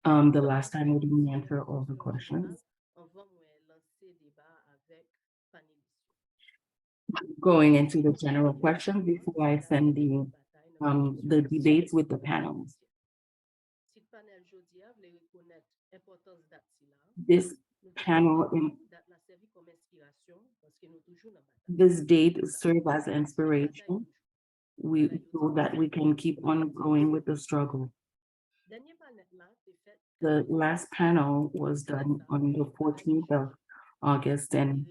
The last time we didn't answer all the questions. Going into the general questions before I send the debates with the panels. This panel, this date serve as inspiration. So that we can keep on going with the struggle. The last panel was done on the 14th of August, and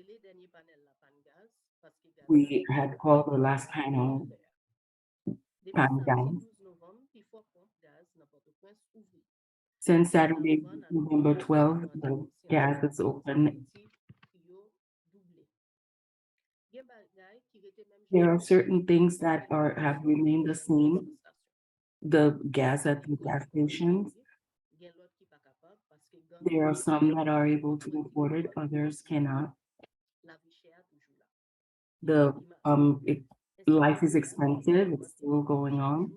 we had called the last panel Pan Down. Since Saturday, November 12th, the gas is open. There are certain things that have remained the same. The gas at the gas stations. There are some that are able to afford it, others cannot. The life is expensive, it's still going on.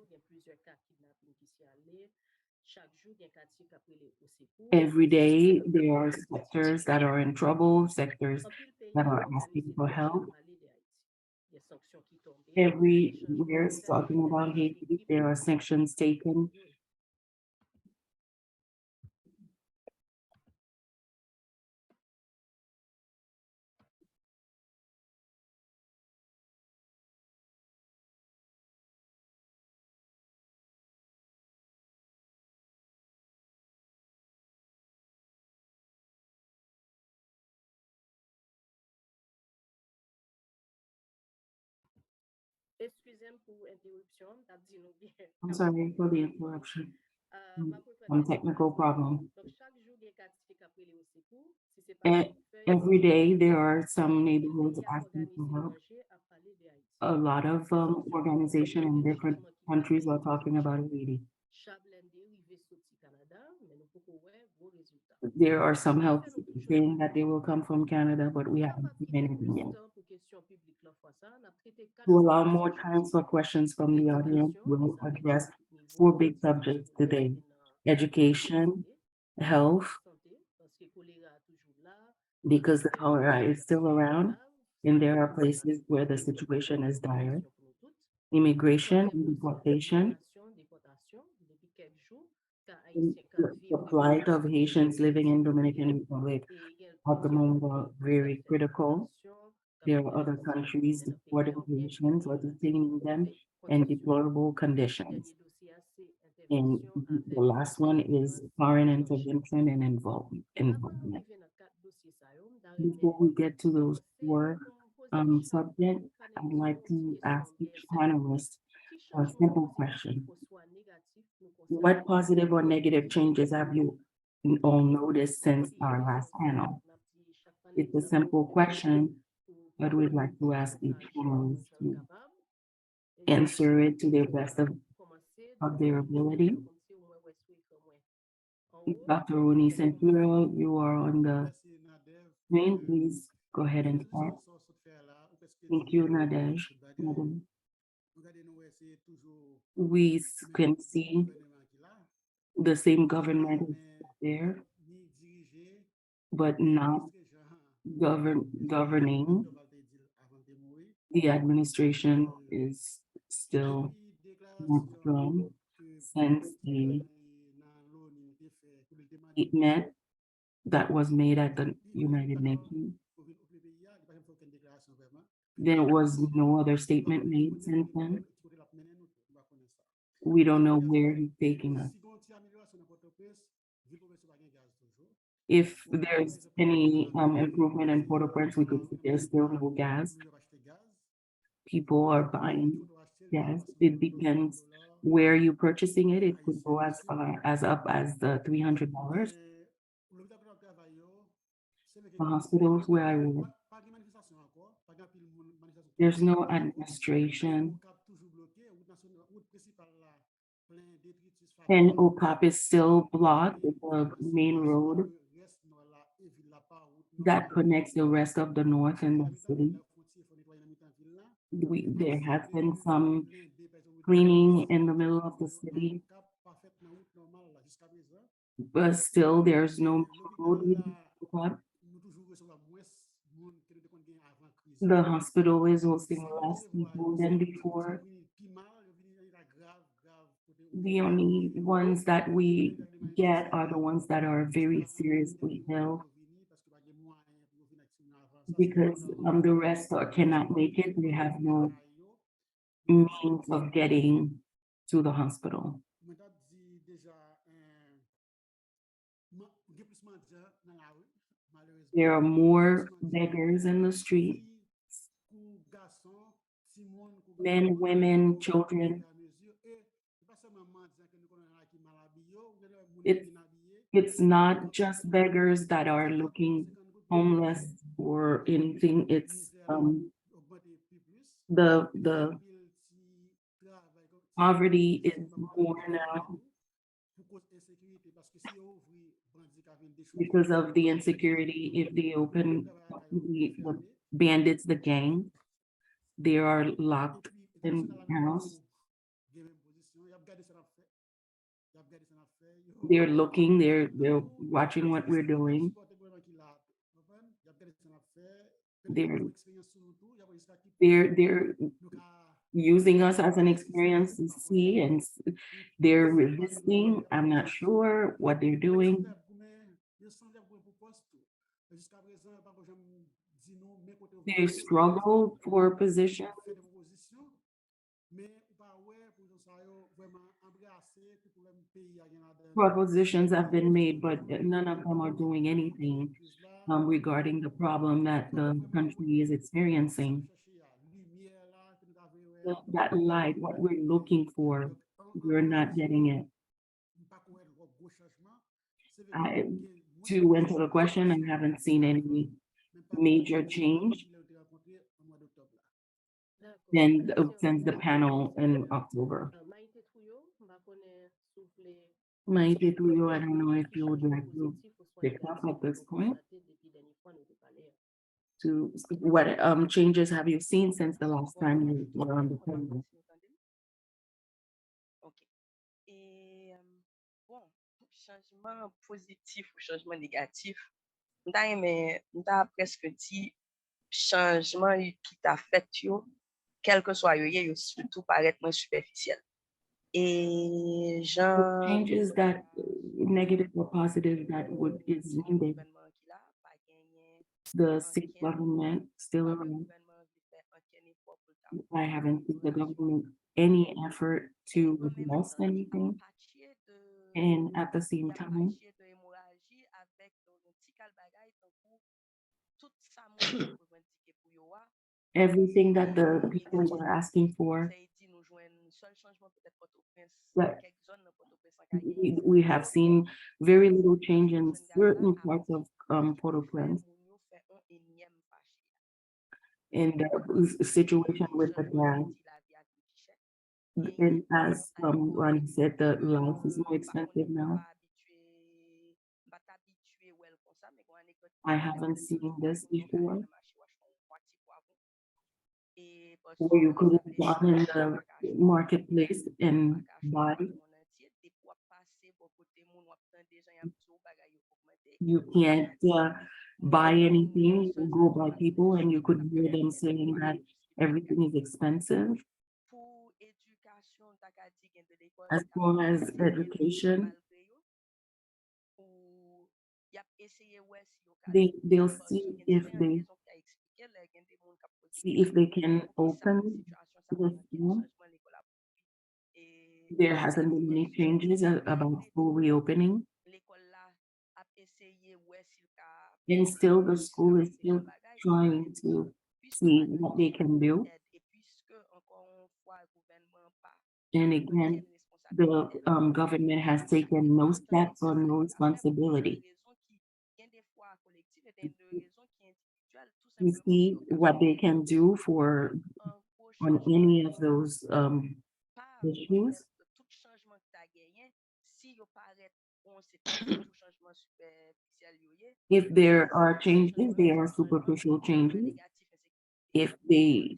Every day there are sectors that are in trouble, sectors that are asking for help. Everywhere is talking about Haiti, there are sanctions taken. I'm sorry for the interruption. One technical problem. Every day there are some neighborhoods asking for help. A lot of organizations in different countries are talking about Haiti. There are some help saying that they will come from Canada, but we haven't seen anything yet. To allow more time for questions from the audience, we'll address 4 big subjects today: education, health, because the cholera is still around, and there are places where the situation is dire. Immigration and deportation, the plight of Haitians living in Dominican Republic at the moment are very critical. There are other countries deporting Haitians or detaining them in deplorable conditions. And the last one is foreign intervention and involvement. Before we get to those 4 subjects, I'd like to ask each panelist a simple question. What positive or negative changes have you all noticed since our last panel? It's a simple question, but we'd like to ask each panelist to answer it to the best of their ability. Dr. Rony Saint-Fleur, you are on the screen. Please go ahead and start. Thank you, Nadève. We can see the same government is there, but not governing. The administration is still not strong since the statement that was made at the United Nations. There was no other statement made since then. We don't know where he's taking us. If there's any improvement in Port-au-Prince, we could see there's still no gas. People are buying gas. It depends where you're purchasing it. It could go as far as up as the $300. The hospitals where I work, there's no administration. And OCOP is still blocked with the main road that connects the rest of the north and the city. There has been some cleaning in the middle of the city. but still there's no road. The hospital is hosting less people than before. The only ones that we get are the ones that are very seriously ill, because the rest cannot make it. They have no means of getting to the hospital. There are more beggars in the street, men, women, children. It's not just beggars that are looking homeless or anything. It's the poverty is more now because of the insecurity. If they open the bandits, the gang, they are locked in house. They're looking, they're watching what we're doing. They're using us as an experience to see, and they're resisting. I'm not sure what they're doing. They struggle for position. Propositions have been made, but none of them are doing anything regarding the problem that the country is experiencing. That light, what we're looking for, we're not getting it. To answer the question, I haven't seen any major change since the panel in October. Maïté, Trouillot, I don't know if you would like to pick up at this point. To what changes have you seen since the last time you were on the panel? Ok. Et bon, changement positif ou changement négatif, mais presque dit changement qui t'a fait, quel que soit yo, surtout paraître moins superficiel. Et genre, changes that negative or positive that is needed. The state government still around. I haven't seen the government any effort to address anything. And at the same time, everything that the people were asking for, but we have seen very little change in certain parts of Port-au-Prince. In the situation with the gas, and as Rony said, the life is more expensive now. I haven't seen this before. Or you could have gone in the marketplace and buy. You can't buy anything, you go by people, and you could hear them saying that everything is expensive. As far as education, they'll see if they can open this. There hasn't been any changes about full reopening. And still the school is still trying to see what they can do. And again, the government has taken no steps or no responsibility to see what they can do for on any of those issues. If there are changes, they are superficial changes. If they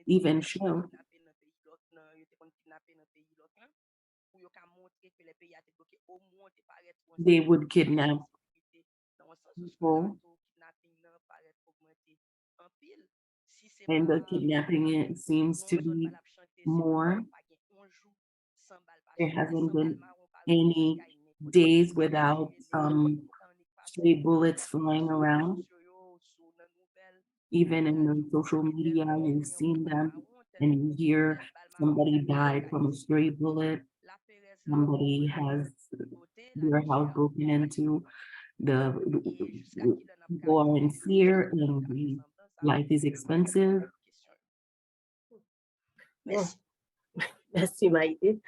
even show, they would kidnap people, and the kidnapping it seems to be more. There hasn't been any days without stray bullets flying around. Even in the social media, you've seen them and you hear somebody died from a stray bullet. Somebody has their house broken into. The people are in fear and the life is expensive. Bon, merci Maïté.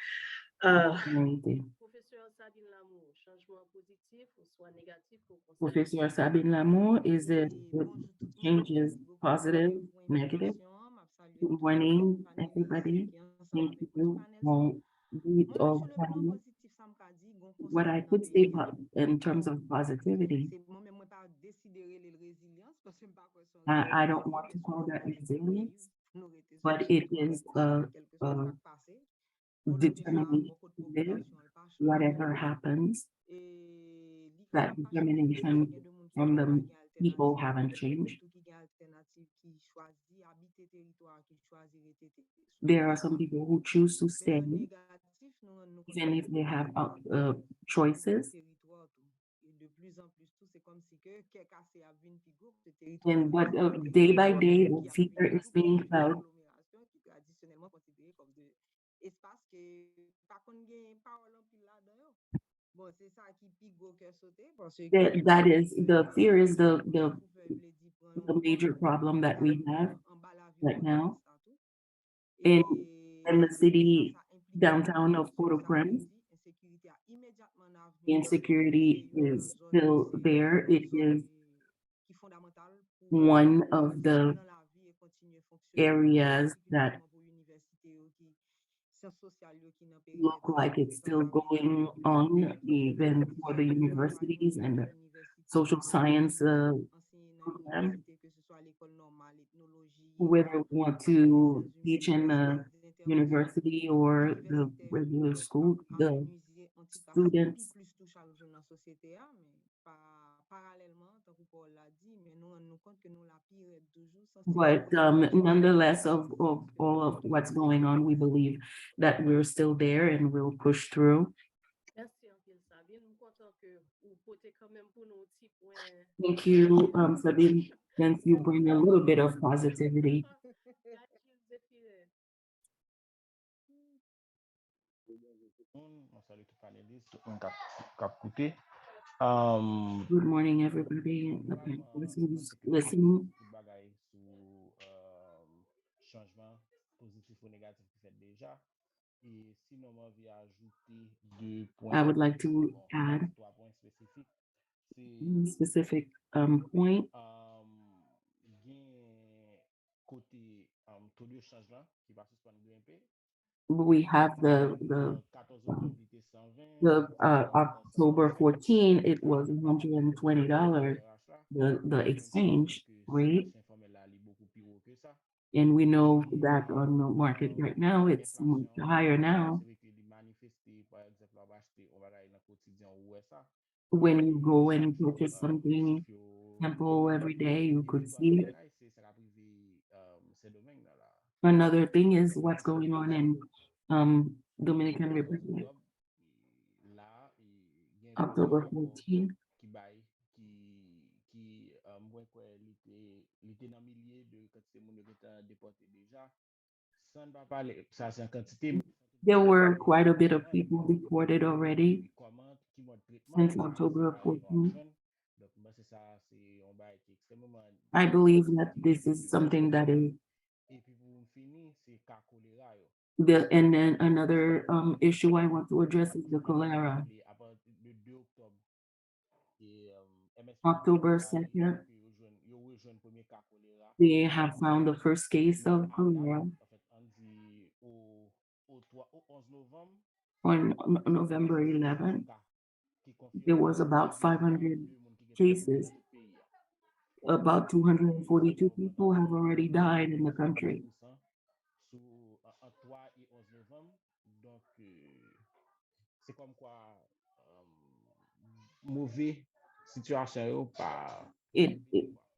Professeur Sabine Lamour, changement positif ou soit négatif pour Professor Sabine Lamour, is it changes positive, negative? Good morning, everybody. Thank you. Read all the time. What I could say about in terms of positivity, I don't want to call that resilience, but it is a determination to live, whatever happens. That determination from the people haven't changed. There are some people who choose to stay, even if they have choices. And but day by day, the fear is being felt. That is the fear is the major problem that we have right now in in the city downtown of Port-au-Prince. The insecurity is still there. It is one of the areas that look like it's still going on, even for the universities and the social science program, whether we want to teach in the university or the regular school, the students. But nonetheless, of all of what's going on, we believe that we're still there and we'll push through. Merci en pile Sabine. Nous content que vous portez quand même pour nos petits points. Thank you, Sabine, since you bring a little bit of positivity. Zéphirin. On salue tout panéliste, on cap coûté. Good morning, everybody. Who's listening. Bagay sou changement positif ou négatif qui fait déjà. Et sinon, moi, j'ai ajouté 2 points. I would like to add 3 points spécifiques. one specific point. Gen côté taux de changement qui va suspendre grimper. We have the 14 octobre, il était 120. October 14, it was $120, the exchange rate. And we know that on the market right now, it's much higher now. When you go and purchase something simple every day, you could see it. Another thing is what's going on in Dominican Republic. October 14. There were quite a bit of people deported already since October 14. I believe that this is something that is and then another issue I want to address is the cholera. October 2nd, they have found the first case of cholera. On November 11th, there was about 500 cases. About 242 people have already died in the country. mauvais situation yo pas it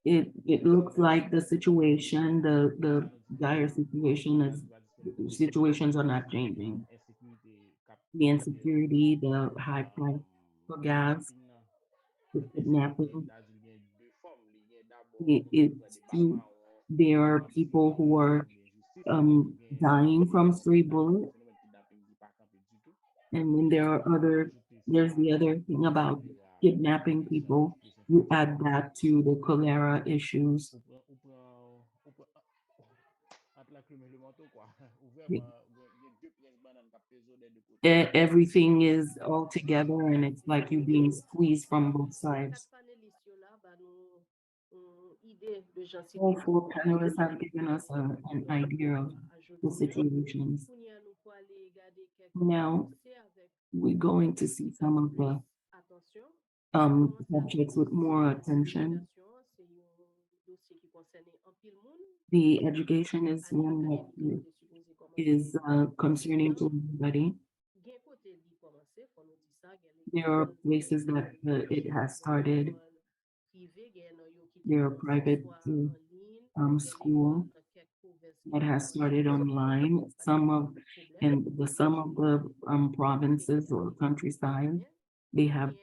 it it looks like the situation, the dire situations are not changing. The insecurity, the high price for gas, the kidnapping. It's there are people who are dying from stray bullets, and then there's the other thing about kidnapping people. You add that to the cholera issues. Everything is all together, and it's like you being squeezed from both sides. All four panelists have given us an idea of the situations. Now, we're going to see some of the subjects with more attention. The education is one that is concerning to everybody. There are places that it has started. There are private school that has started online. Some of the provinces or countryside, they have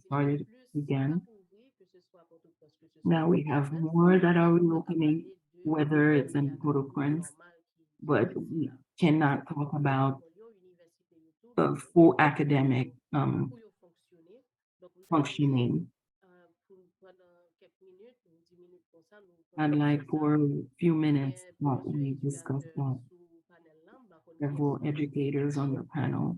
started again. Now we have more that are reopening, whether it's in Port-au-Prince, but we cannot talk about the full academic functioning. I'd like for a few minutes that we discuss that. Several educators on the panel.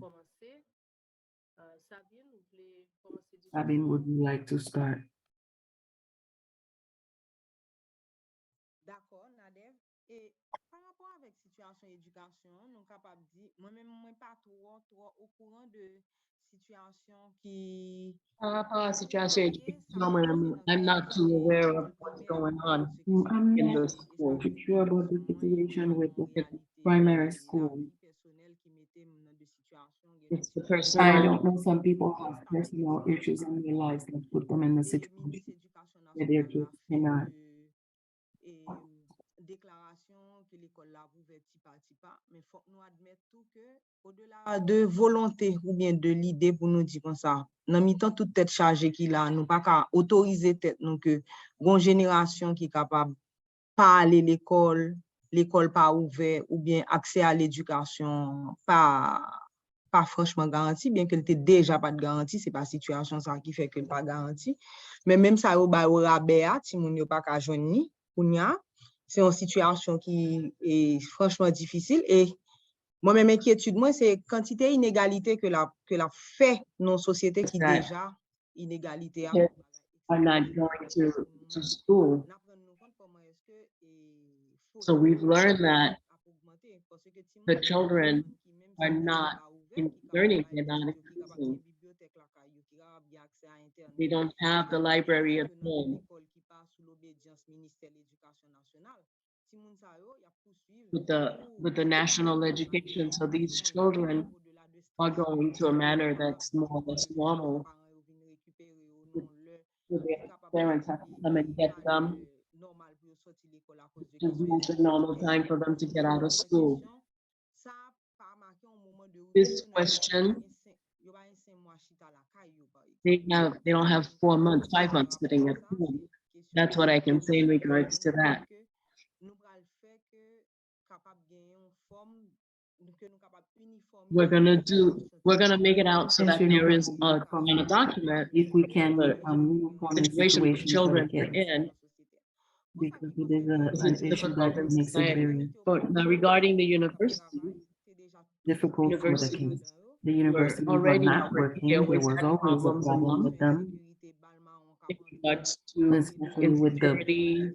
Sabine, would you like to start? D'accord, Nadève. Et par rapport avec situation éducation, nous capable dire, moi-même, moi pas trop au courant de situation qui Par rapport à la situation éducative, I'm not too aware of what's going on I'm in not the school. too sure about the situation with the primary school. It's the I personal. don't know, some people have personal issues in their lives that put them in the situation where their kids cannot. Déclaration que l'école l'a ouvert petit pas, mais faut nous admettre tout que au-delà de volonté ou bien de l'idée pour nous dire comme ça, dans mi-temps toute tête chargée qu'il a, nous pas qu'à autoriser tête nous que une génération qui est capable pas aller l'école pas ouvert ou bien accès à l'éducation pas franchement garanti, bien qu'elle était déjà pas de garantie, c'est pas situation ça qui fait qu'elle pas garantie, mais même ça au rabais si moun yo pas ka joindre kounya. C'est une situation qui est franchement difficile. Et moi-même, inquiétude, moi, c'est quantité d'inégalité que la fait dans une société qui est déjà inégalité. Are not going to school. So we've learned that the children are not learning, they're not increasing. They don't have the library at home. With the national education, so these children are going to a manner that's more or less normal. Their parents have to come and get them to do the normal time for them to get out of school. This question, they don't have 4 months, 5 months sitting at home. That's what I can say in regards to that. We're gonna make it out so that there is a document if we can situation the children are in, because it is an issue that makes it very Now regarding the university, difficult for the kids. The universities are already not working. There was always a problem with them, in regards to especially with the insecurity,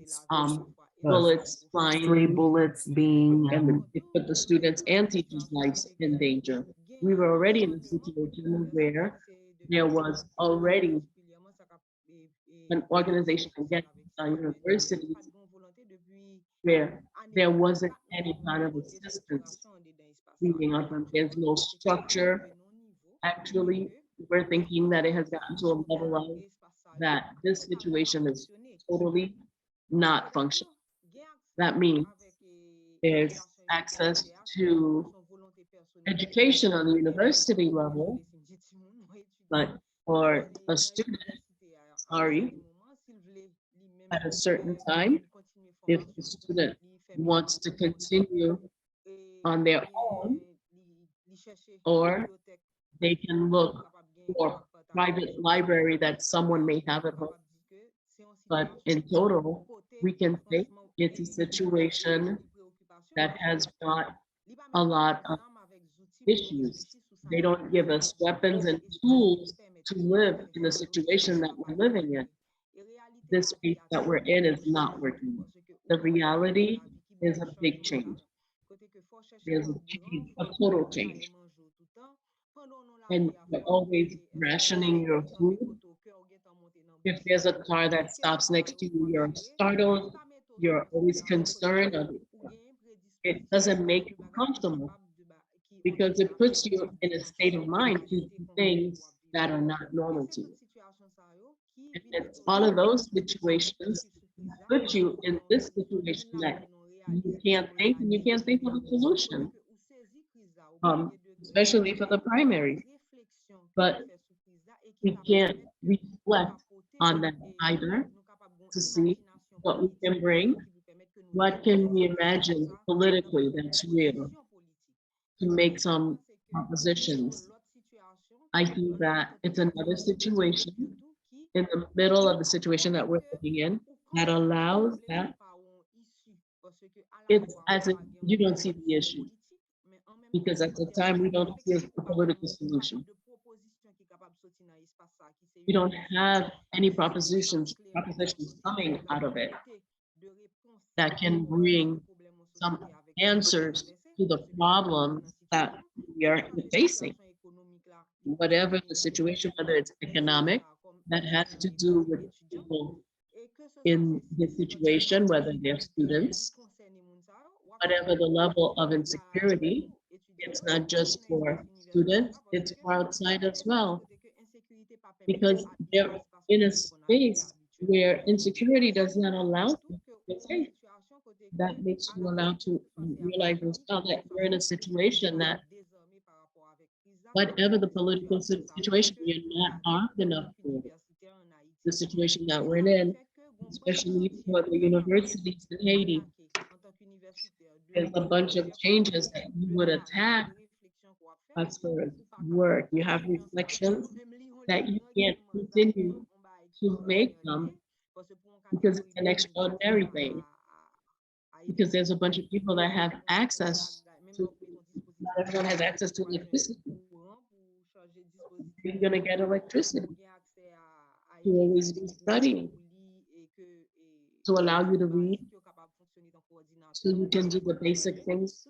bullets stray flying, bullets being and it put the students and teachers' lives in danger. We were already in a situation where there was already an organization against universities where there wasn't any kind of assistance leading up, and there's no structure actually we're thinking that it has gotten to a level of that this situation is totally not functional. That means there's access to education on the university level, but for a student, sorry, at a certain time, if the student wants to continue on their own, or they can look for private library that someone may have at home. But in total, we can say it's a situation that has brought a lot of issues. They don't give us weapons and tools to live in the situation that we're living in. This space that we're in is not working. The reality is a big change. There's a change, a total change. And you're always rationing your food. If there's a car that stops next to you, you're startled, you're always concerned. It doesn't make you comfortable because it puts you in a state of mind to do things that are not normal to you. And it's all of those situations put you in this situation that you can't think and you can't think of a solution, especially for the primary. But we can't reflect on that either to see what we can bring, what can we imagine politically that's real, to make some propositions. I think that it's another situation in the middle of the situation that we're living in that allows that. It's as if you don't see the issue, because at the time we don't see a political solution. We don't have any propositions coming out of it that can bring some answers to the problems that we are facing. Whatever the situation, whether it's economic, that has to do with people in this situation, whether they're students, whatever the level of insecurity, it's not just for students, it's for outside as well. Because they're in a space where insecurity does not allow them to say. That makes you allow to realize as well that we're in a situation that whatever the political situation, you're not armed enough for it. The situation that we're in, especially for the universities in Haiti. There's a bunch of changes that you would attack as far as work. You have reflections that you can't continue to make them because it's an extraordinary thing. Because there's a bunch of people that have access to, not everyone has access to electricity. You're gonna get electricity to always be studying, to allow you to read, so you can do the basic things.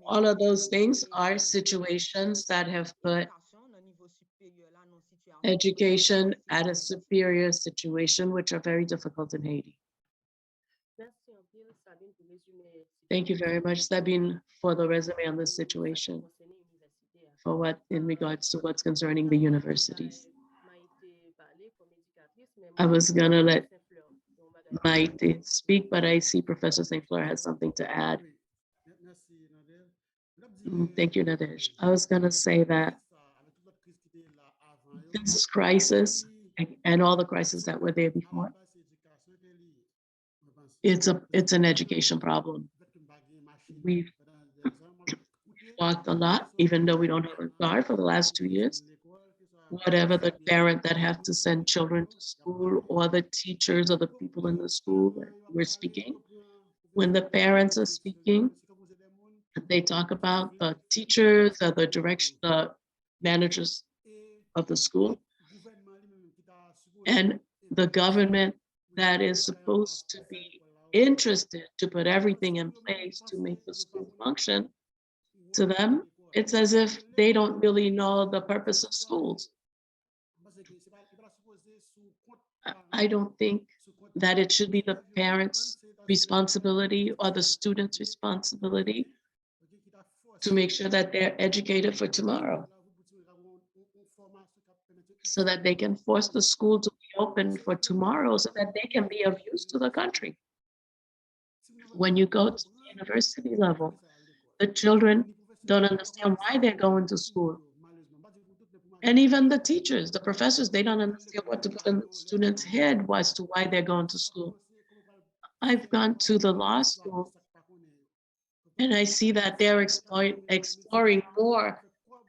All of those things are situations that have put education at a superior situation, which are very difficult in Haiti. Thank you very much, Sabine, for the resume on this situation, for what in regards to what's concerning the universities. I was gonna let Maïté speak, but I see Professor Saint-Fleur has something to add. Thank you, Nadève. I was gonna say that this crisis and all the crises that were there before, it's an education problem. We've walked a lot, even though we don't have a car for the last 2 years. Whatever the parent that have to send children to school, or the teachers or the people in the school that we're speaking, when the parents are speaking, they talk about the teachers or the managers of the school, and the government that is supposed to be interested to put everything in place to make the school function. To them, it's as if they don't really know the purpose of schools. I don't think that it should be the parents' responsibility or the students' responsibility to make sure that they're educated for tomorrow. so that they can force the school to be open for tomorrow so that they can be of use to the country. When you go to the university level, the children don't understand why they're going to school. And even the teachers, the professors, they don't understand what to put in the students' head as to why they're going to school. I've gone to the law school and I see that they're exploring more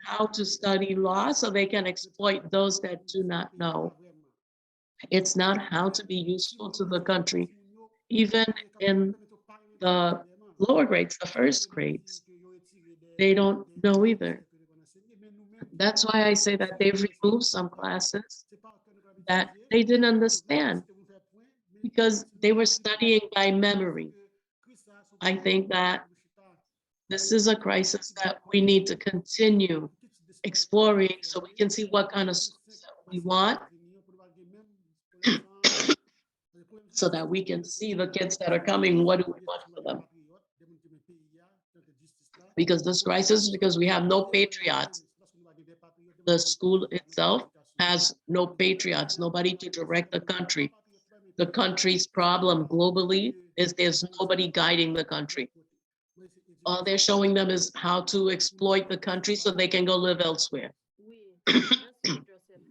how to study law so they can exploit those that do not know. It's not how to be useful to the country. Even in the lower grades, the first grades, they don't know either. That's why I say that they've removed some classes that they didn't understand because they were studying by memory. I think that this is a crisis that we need to continue exploring so we can see what kind of schools that we want so that we can see the kids that are coming, what do we want for them? Because this crisis, because we have no patriots. The school itself has no patriots, nobody to direct the country. The country's problem globally is there's nobody guiding the country. All they're showing them is how to exploit the country so they can go live elsewhere.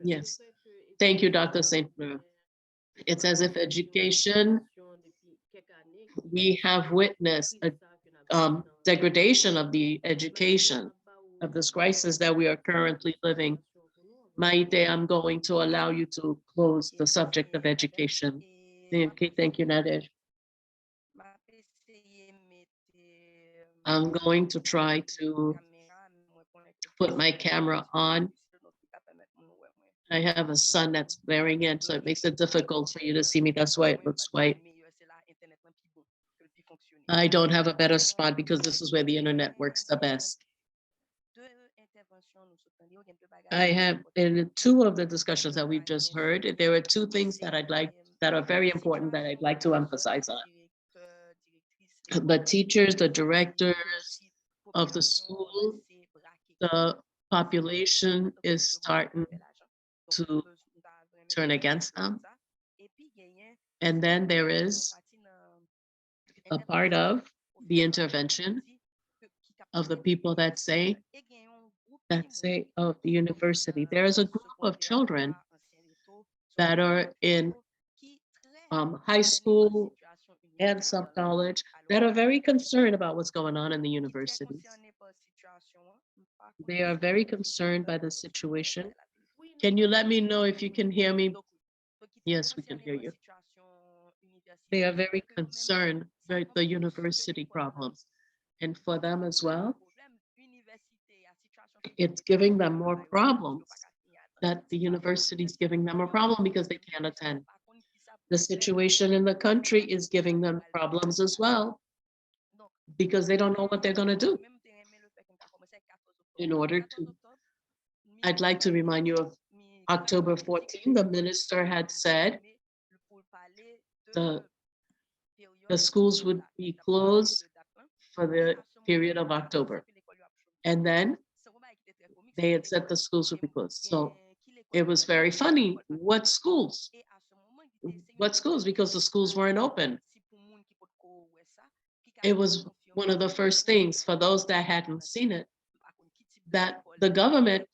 Yes. Thank you, Dr. Saint-Fleur. It's as if education, we have witnessed a degradation of the education of this crisis that we are currently living. Maïté, I'm going to allow you to close the subject of education. Okay, thank you, Nadève. I'm going to try to put my camera on. I have a son that's blaring in, so it makes it difficult for you to see me. That's why it looks white. I don't have a better spot because this is where the internet works the best. I have, in two of the discussions that we've just heard, there are two things that that are very important that I'd like to emphasize on. The teachers, the directors of the school, the population is starting to turn against them. And then there is a part of the intervention of the people that say of the university. There is a group of children that are in high school and some college that are very concerned about what's going on in the universities. They are very concerned by the situation. Can you let me know if you can hear me? Yes, we can hear you. They are very concerned about the university problems. And for them as well, it's giving them more problems, that the university is giving them a problem because they can't attend. The situation in the country is giving them problems as well because they don't know what they're going to do. In order to, I'd like to remind you of October 14, the minister had said the schools would be closed for the period of October. And then they had said the schools would be closed. So it was very funny. What schools? What schools? Because the schools weren't open. It was one of the first things for those that hadn't seen it, that the government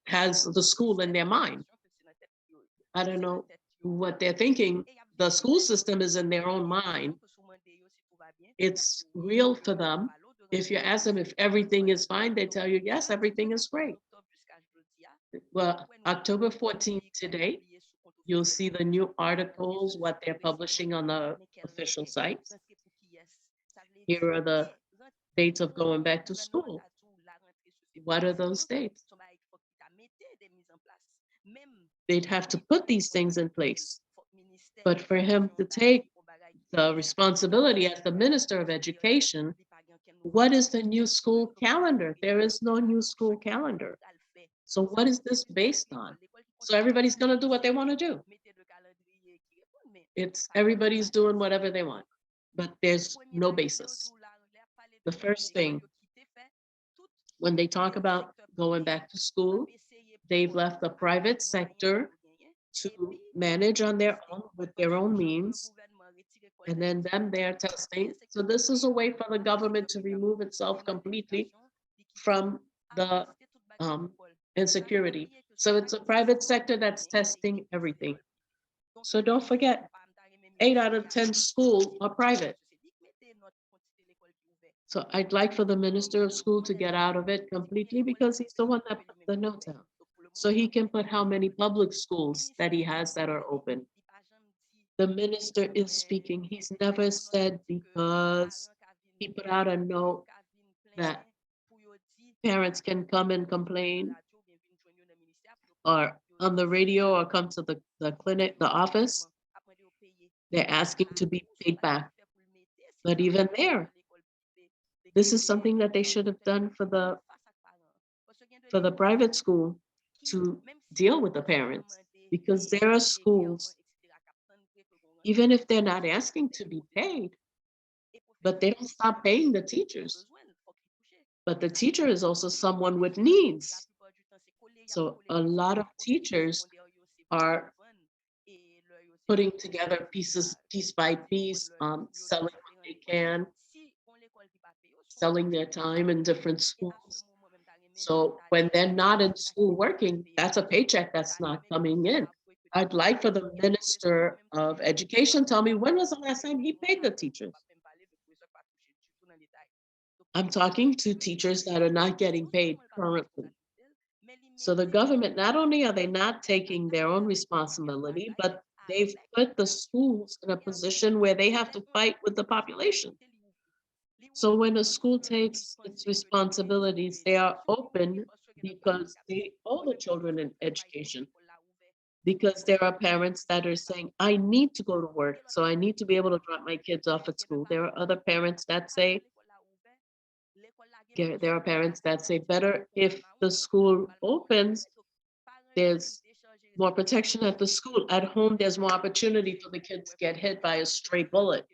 has the school in their mind. I don't know what they're thinking. The school system is in their own mind. It's real for them. If you ask them if everything is fine, they tell you, yes, everything is great. Well, October 14th today, you'll see the new articles, what they're publishing on the official sites. Here are the dates of going back to school. What are those dates? They'd have to put these things in place. But for him to take the responsibility as the Minister of Education, what is the new school calendar? There is no new school calendar. So what is this based on? So everybody's going to do what they want to do. It's everybody's doing whatever they want, but there's no basis. The first thing, when they talk about going back to school. They've left the private sector to manage on their own with their own means, and then them they're testing. So this is a way for the government to remove itself completely from the insecurity. So it's a private sector that's testing everything. So don't forget, 8 out of 10 schools are private. So I'd like for the Minister of School to get out of it completely because he's the one that put the notes out. So he can put how many public schools that he has that are open. The minister is speaking. He's never said because he put out a note that parents can come and complain or on the radio or come to the clinic, the office. They're asking to be paid back. But even there, this is something that they should have done for the private school to deal with the parents, because there are schools, even if they're not asking to be paid, but they don't stop paying the teachers. But the teacher is also someone with needs. So a lot of teachers are putting together pieces, piece by piece, selling what they can, selling their time in different schools. So when they're not in school working, that's a paycheck that's not coming in. I'd like for the Minister of Education tell me when was the last time he paid the teachers? I'm talking to teachers that are not getting paid currently. So the government, not only are they not taking their own responsibility, but they've put the schools in a position where they have to fight with the population. So when a school takes its responsibilities, they are open because they owe the children an education. Because there are parents that are saying, I need to go to work, so I need to be able to drop my kids off at school. There are other parents that say, better if the school opens, there's more protection at the school. At home, there's more opportunity for the kids to get hit by a stray bullet.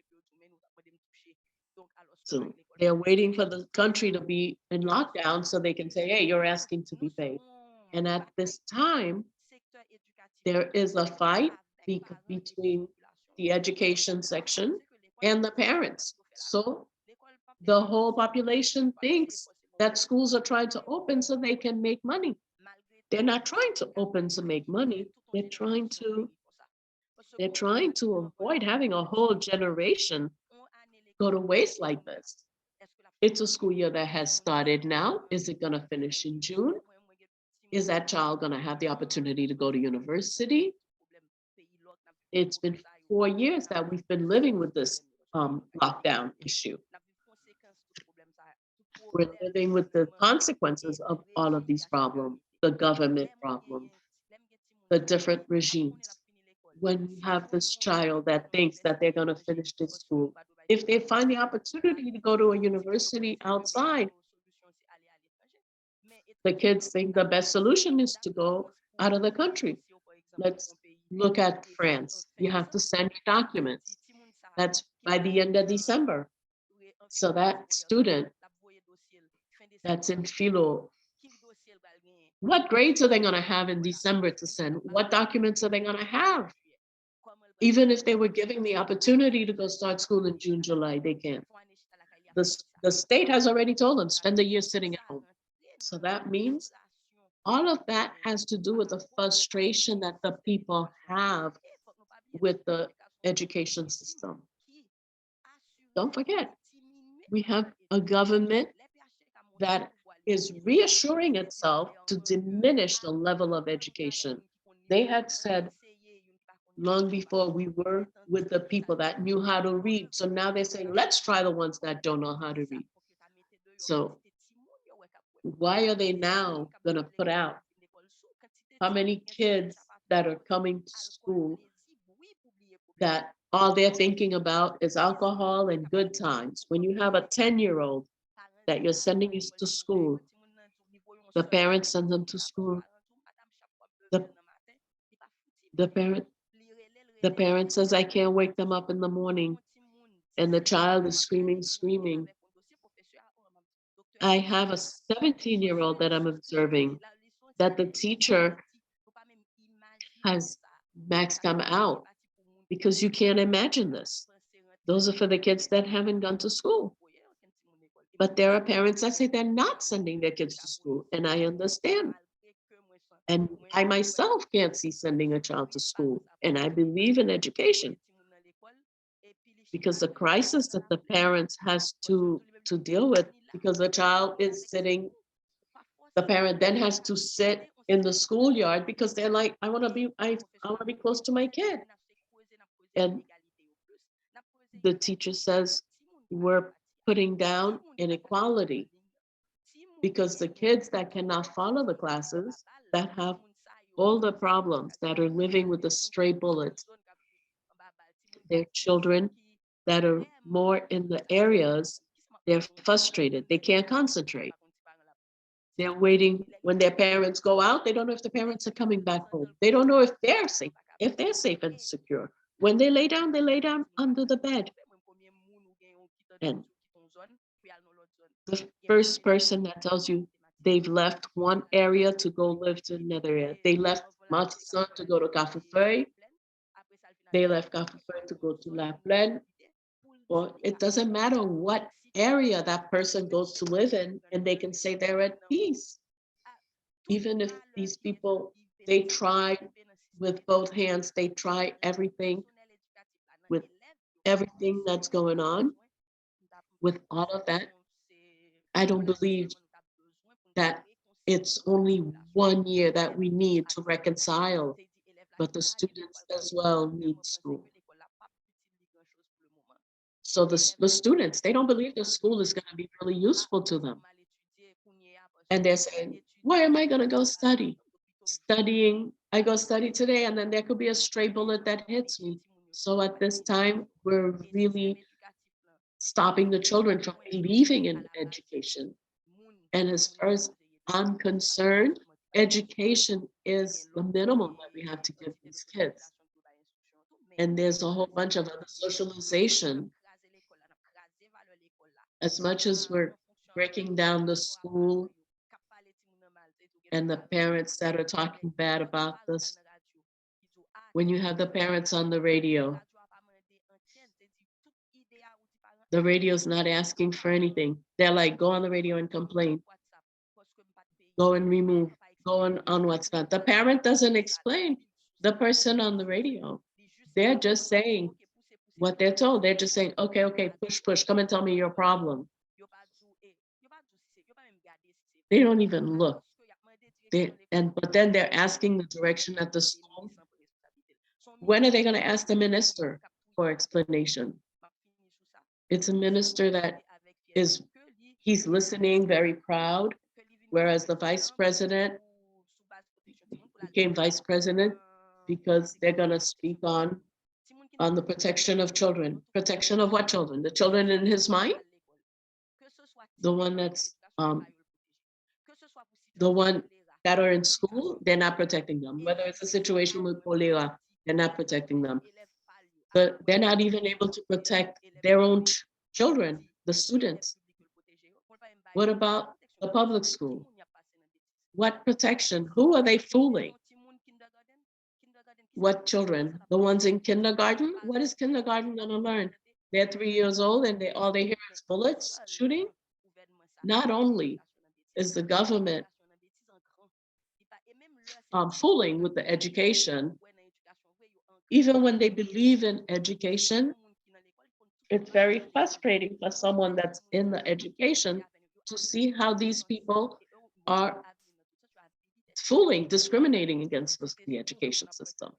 So they're waiting for the country to be in lockdown so they can say, hey, you're asking to be paid. And at this time, there is a fight between the education section and the parents. So the whole population thinks that schools are trying to open so they can make money. They're not trying to open to make money. They're trying to avoid having a whole generation go to waste like this. It's a school year that has started now. Is it going to finish in June? Is that child going to have the opportunity to go to university? It's been 4 years that we've been living with this lockdown issue. We're living with the consequences of all of these problems, the government problem, the different regimes. When you have this child that thinks that they're going to finish this school, if they find the opportunity to go to a university outside, the kids think the best solution is to go out of the country. Let's look at France. You have to send your documents. That's by the end of December. So that student that's in philo, what grades are they going to have in December to send? What documents are they going to have? Even if they were giving the opportunity to go start school in June, July, they can't. The state has already told them, spend a year sitting at home. So that means all of that has to do with the frustration that the people have with the education system. Don't forget, we have a government that is reassuring itself to diminish the level of education. They had said long before we were with the people that knew how to read. So now they're saying, let's try the ones that don't know how to read. So why are they now going to put out how many kids that are coming to school that all they're thinking about is alcohol and good times? When you have a 10-year-old that you're sending to school, the parents send them to school. The parent says, I can't wake them up in the morning. And the child is screaming. I have a 17-year-old that I'm observing that the teacher has maxed them out because you can't imagine this. Those are for the kids that haven't gone to school. But there are parents that say they're not sending their kids to school, and I understand. And I myself can't see sending a child to school, and I believe in education because the crisis that the parents has to deal with, because the child is sitting, the parent then has to sit in the schoolyard because they're like, I want to be close to my kid. And the teacher says, we're putting down inequality because the kids that cannot follow the classes, that have all the problems, that are living with the stray bullets, they're children that are more in the areas, they're frustrated, they can't concentrate. They're waiting when their parents go out, they don't know if the parents are coming back home. They don't know if they're safe and secure. When they lay down under the bed. And the first person that tells you they've left one area to go live to another area. They left Martison to go to Café. They left Café to go to La Plaine. Or it doesn't matter what area that person goes to live in, and they can say they're at peace. Even if these people, they try with both hands, they try everything with everything that's going on, with all of that, I don't believe that it's only 1 year that we need to reconcile, but the students as well need school. So the students, they don't believe the school is going to be really useful to them. And they're saying, why am I going to go study? I go study today, and then there could be a stray bullet that hits me. So at this time, we're really stopping the children from believing in education. And as far as I'm concerned, education is the minimum that we have to give these kids. And there's a whole bunch of other socialization. As much as we're breaking down the school and the parents that are talking bad about this, when you have the parents on the radio's not asking for anything. They're like, go on the radio and complain. Go and remove, go on WhatsApp. The parent doesn't explain. The person on the radio, they're just saying what they're told. They're just saying, okay, push, come and tell me your problem. They don't even look. But then they're asking the direction at the school. When are they going to ask the minister for explanation? It's a minister that he's listening, very proud, whereas the vice president became vice president because they're going to speak on the protection of children. Protection of what children? The children in his mind? The one that's the one that are in school, they're not protecting them. Whether it's a situation with cholera, they're not protecting them. But they're not even able to protect their own children, the students. What about the public school? What protection? Who are they fooling? What children? The ones in kindergarten? What is kindergarten going to learn? They're 3 years old and all they hear is bullets shooting? Not only is the government fooling with the education, even when they believe in education, it's very frustrating for someone that's in the education to see how these people are fooling, discriminating against the education system.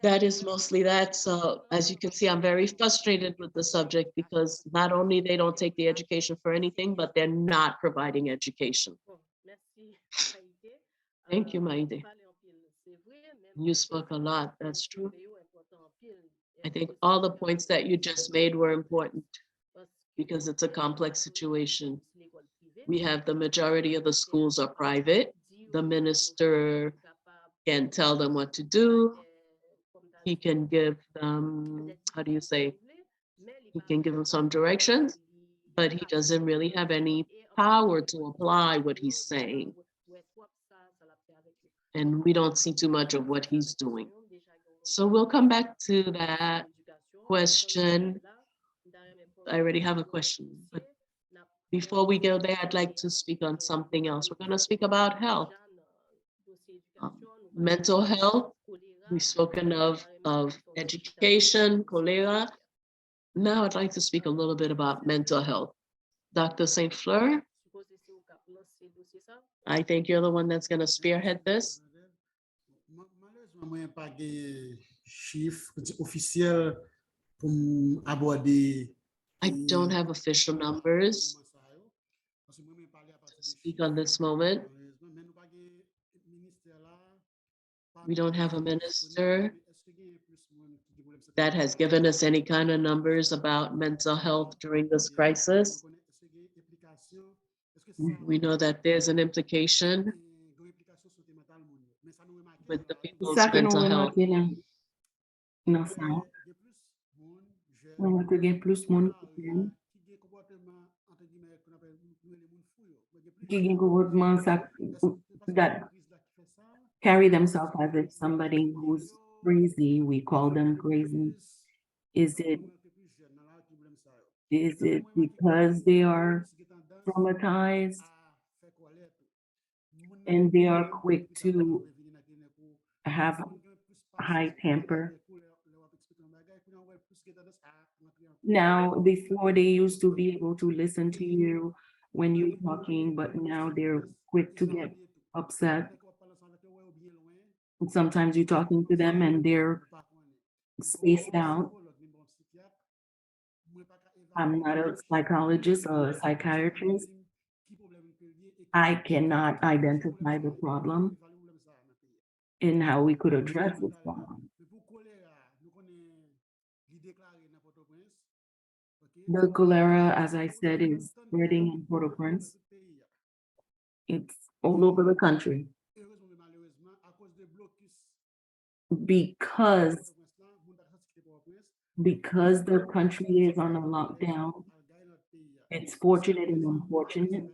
That is mostly that. So as you can see, I'm very frustrated with the subject because not only they don't take the education for anything, but they're not providing education. Thank you, Maïté. You spoke a lot, that's true. I think all the points that you just made were important because it's a complex situation. We have the majority of the schools are private. The minister can tell them what to do. He can give them, how do you say? He can give them some directions, but he doesn't really have any power to apply what he's saying. And we don't see too much of what he's doing. So we'll come back to that question. I already have a question, but before we go there, I'd like to speak on something else. We're going to speak about health. Mental health, we've spoken of education, cholera. Now I'd like to speak a little bit about mental health. Dr. Saint-Fleur, I think you're the one that's going to spearhead this. I don't have official numbers to speak on this moment. We don't have a minister that has given us any kind of numbers about mental health during this crisis. We know that there's an implication with the people's mental health. That carry themselves as if somebody who's crazy, we call them crazy. Is it because they are traumatized and they are quick to have high temper? Now, before they used to be able to listen to you when you're talking, but now they're quick to get upset. And sometimes you're talking to them and they're spaced out. I'm not a psychologist or a psychiatrist. I cannot identify the problem and how we could address this problem. The cholera, as I said, is spreading in Port-au-Prince. It's all over the country. Because the country is on a lockdown, it's fortunate and unfortunate.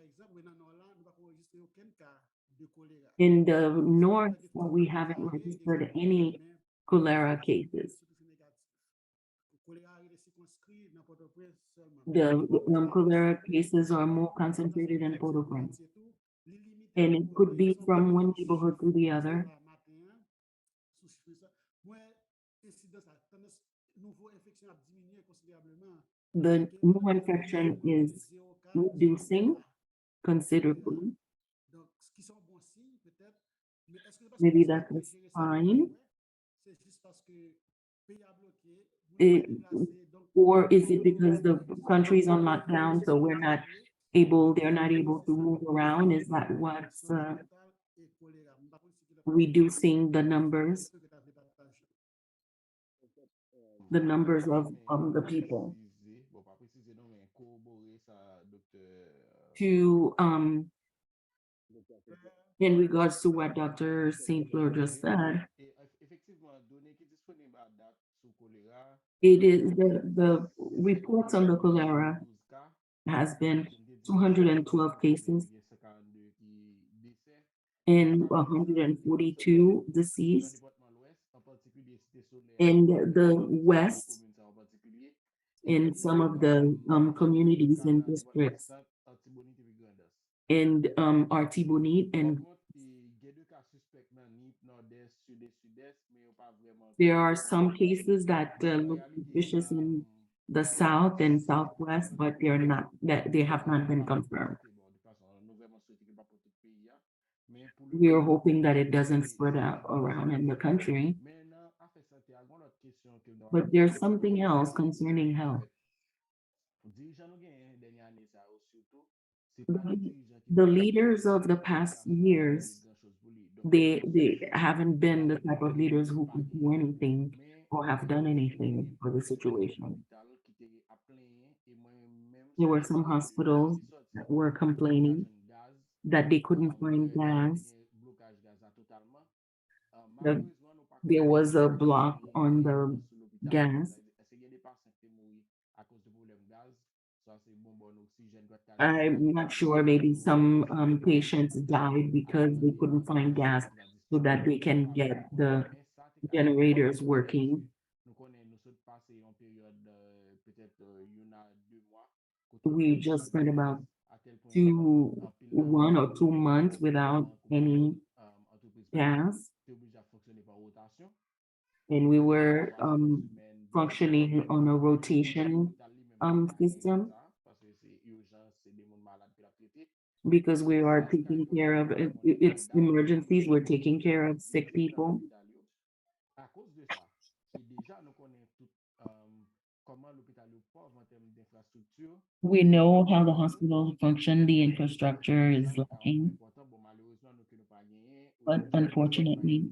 In the north, we haven't registered any cholera cases. The cholera cases are more concentrated in Port-au-Prince. And it could be from one neighborhood to the other. The new infection is reducing considerably. Maybe that's a sign. Or is it because the country's on lockdown, so they're not able to move around? Is that what's reducing the numbers? The numbers of the people. To in regards to what Dr. Saint-Fleur just said, it is the reports on the cholera has been 212 cases and 142 deceased. In the West, in some of the communities and districts, and Artibonite, and there are some cases that look suspicious in the South and Southwest, but they are not, that they have not been confirmed. We are hoping that it doesn't spread out around in the country. But there's something else concerning health. The leaders of the past years, they haven't been the type of leaders who could do anything or have done anything for the situation. There were some hospitals that were complaining that they couldn't find gas. There was a block on the gas. I'm not sure, maybe some patients died because they couldn't find gas so that they can get the generators working. We just spent about 1 or 2 months without any gas, and we were functioning on a rotation system because we are taking care of it's emergencies. We're taking care of sick people. We know how the hospitals function, the infrastructure is lacking, but unfortunately,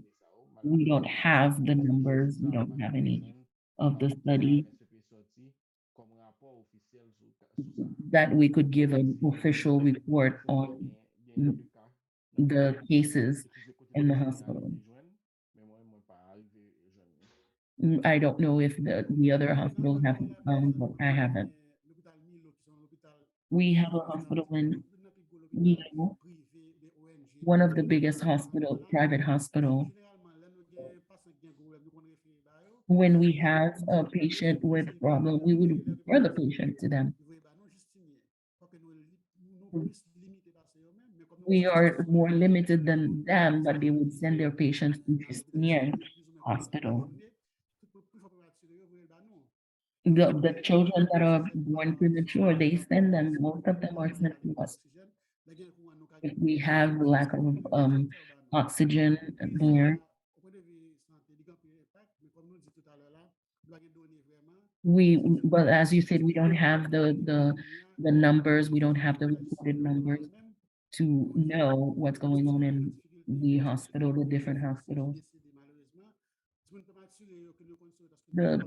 we don't have the numbers, we don't have any of the study that we could give an official report on the cases in the hospital. I don't know if the other hospitals have, but I haven't. We have a hospital in Nino, one of the biggest private hospital. When we have a patient with problem, we would refer the patient to them. We are more limited than them, but they would send their patients to Justinien hospital. The children that are born premature, they send them, most of them are sent to us. If we have lack of oxygen there, but as you said, we don't have the numbers, we don't have the reported numbers to know what's going on in the hospital, the different hospitals. The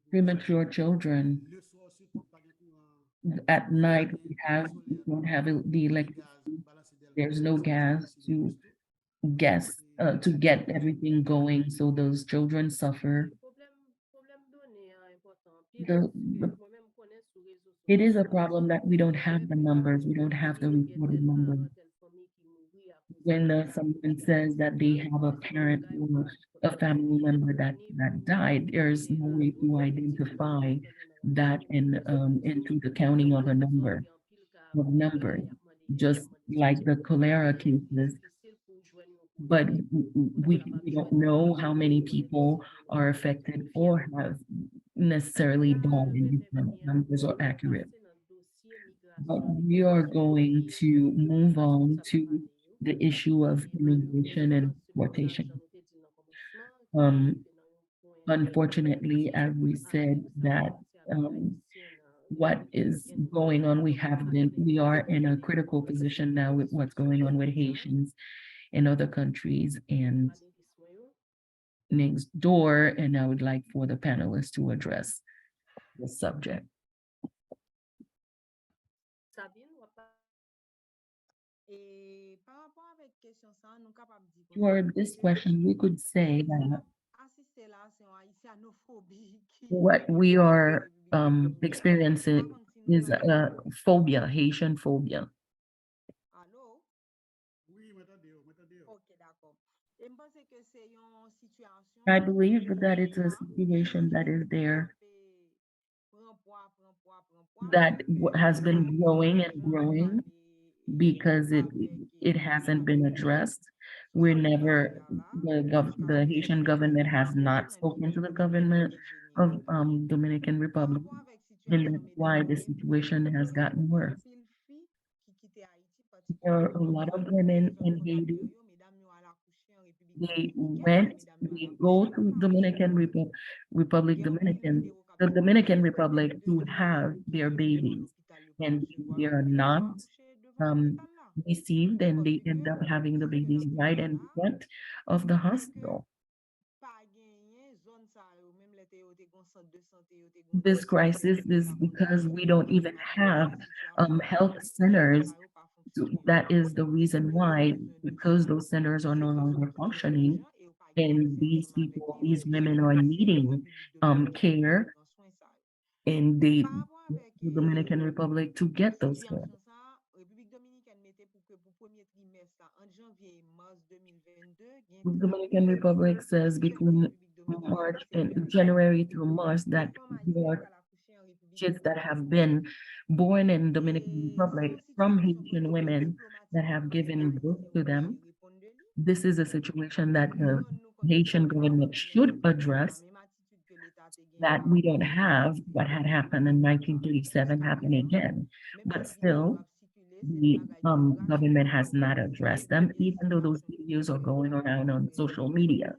premature children, at night, we don't have the electricity. There's no gas to get everything going, so those children suffer. It is a problem that we don't have the numbers, we don't have the reported numbers. When someone says that they have a parent or a family member that died, there's no way to identify that into the counting of a number of numbers, just like the cholera cases. But we don't know how many people are affected or have necessarily died, and the numbers are accurate. But we are going to move on to the issue of immigration and deportation. Unfortunately, as we said, that what is going on, we are in a critical position now with what's going on with Haitians in other countries and next door, and I would like for the panelists to address the subject. For this question, we could say that what we are experiencing is a phobia, Haitian phobia. I believe that it's a situation that is there that has been growing and growing because it hasn't been addressed. The Haitian government has not spoken to the government of Dominican Republic, and that's why the situation has gotten worse. There are a lot of women in Haiti. They go to the Dominican Republic to have their babies, and they are not received, and they end up having the babies right in front of the hospital. This crisis is because we don't even have health centers. That is the reason why, because those centers are no longer functioning, and these women are needing care, and the Dominican Republic to get those care. Dominican Republic says between March and January through March that there are kids that have been born in Dominican Republic from Haitian women that have given birth to them. This is a situation that the Haitian government should address, that we don't have what had happened in 1937 happen again. But still, the government has not addressed them, even though those videos are going around on social media.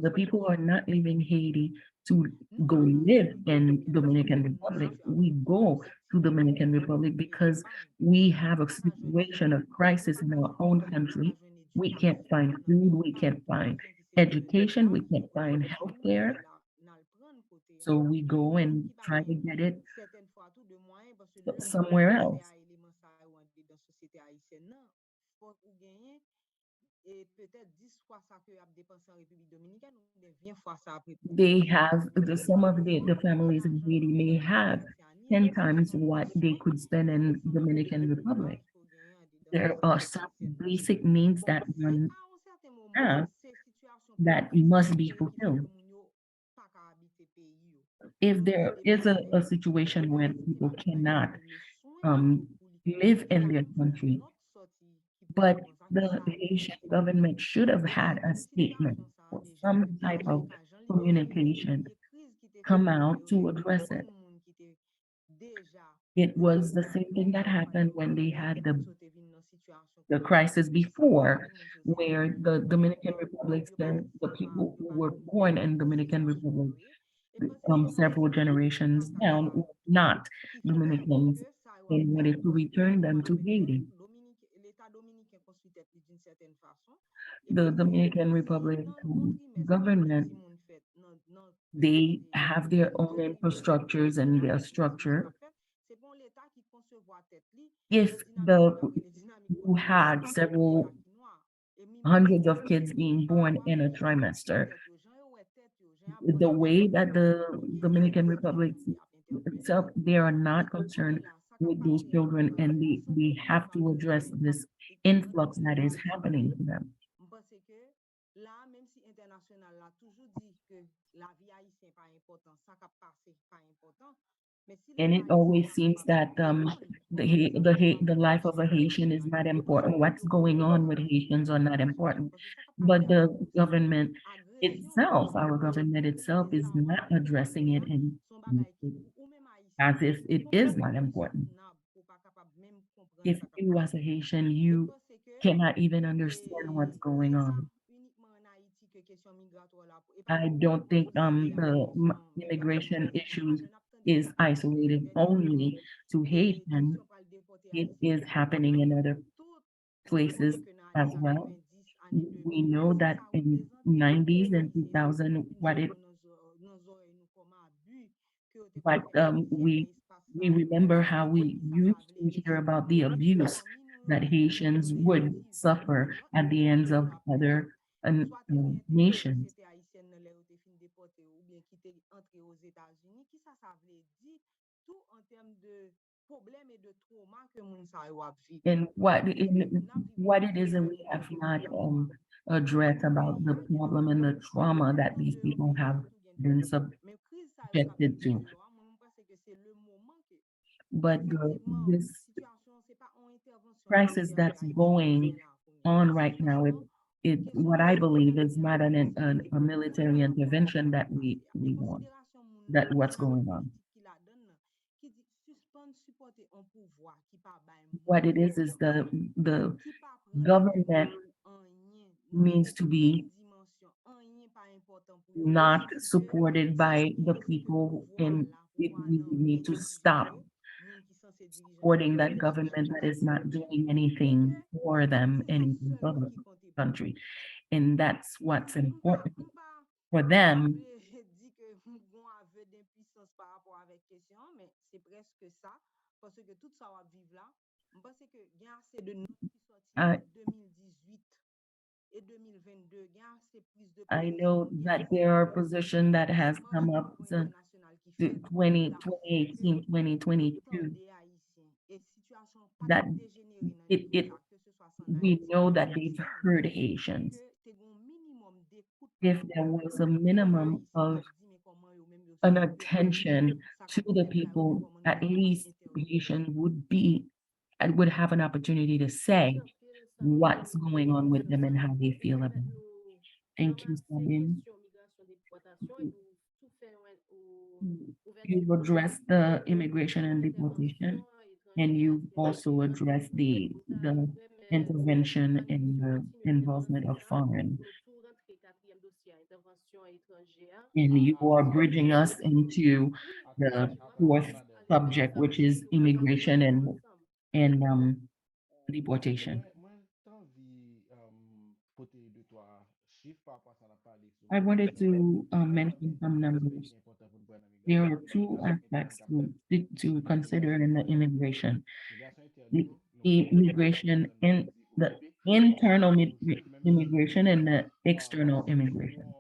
The people are not leaving Haiti to go live in Dominican Republic. We go to Dominican Republic because we have a situation of crisis in our own country. We can't find food, we can't find education, we can't find healthcare. So we go and try to get it somewhere else. They have, some of the families in Haiti may have 10 times what they could spend in Dominican Republic. There are some basic needs that one have that must be fulfilled. If there is a situation where people cannot live in their country, but the Haitian government should have had a statement or some type of communication come out to address it. It was the same thing that happened when they had the crisis before, where the Dominican Republic said the people who were born in Dominican Republic several generations down were not Dominicans and wanted to return them to Haiti. The Dominican Republic government, they have their own infrastructures and their structure. If you had several hundreds of kids being born in a trimester, the way that the Dominican Republic itself, they are not concerned with those children, and they have to address this influx that is happening to them. And it always seems that the life of a Haitian is not important. What's going on with Haitians are not important. But the government itself, our government itself, is not addressing it and as if it is not important. If you as a Haitian, you cannot even understand what's going on. I don't think the immigration issues is isolated only to Haitian. It is happening in other places as well. We know that in 90s and 2000, we remember how we used to hear about the abuse that Haitians would suffer at the hands of other nations. And what it is that we have not addressed about the problem and the trauma that these people have been subjected to. But this crisis that's going on right now, it what I believe is not a military intervention that we want, that what's going on. What it is the government needs to be not supported by the people, and we need to stop supporting that government that is not doing anything for them, anything for the country. And that's what's important for them. I know that there are positions that has come up since 2018, 2022, that we know that they've heard Haitians. If there was a minimum of an attention to the people, at least Haitian would be and would have an opportunity to say what's going on with them and how they feel about it. Thank you, Sabine. You've addressed the immigration and deportation, and you've also addressed the intervention and the involvement of foreign. And you are bridging us into the fourth subject, which is immigration and deportation. I wanted to mention some numbers. There are two aspects to consider in the immigration. The immigration in the internal immigration and the external immigration.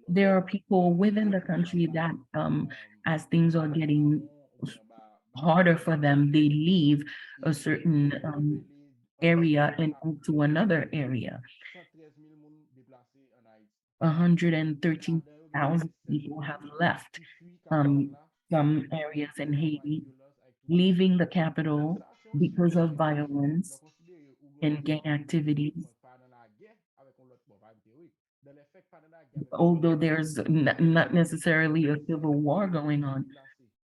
There are people within the country that, as things are getting harder for them, they leave a certain area and move to another area. 113,000 people have left some areas in Haiti, leaving the capital because of violence and gang activities. Although there's not necessarily a civil war going on,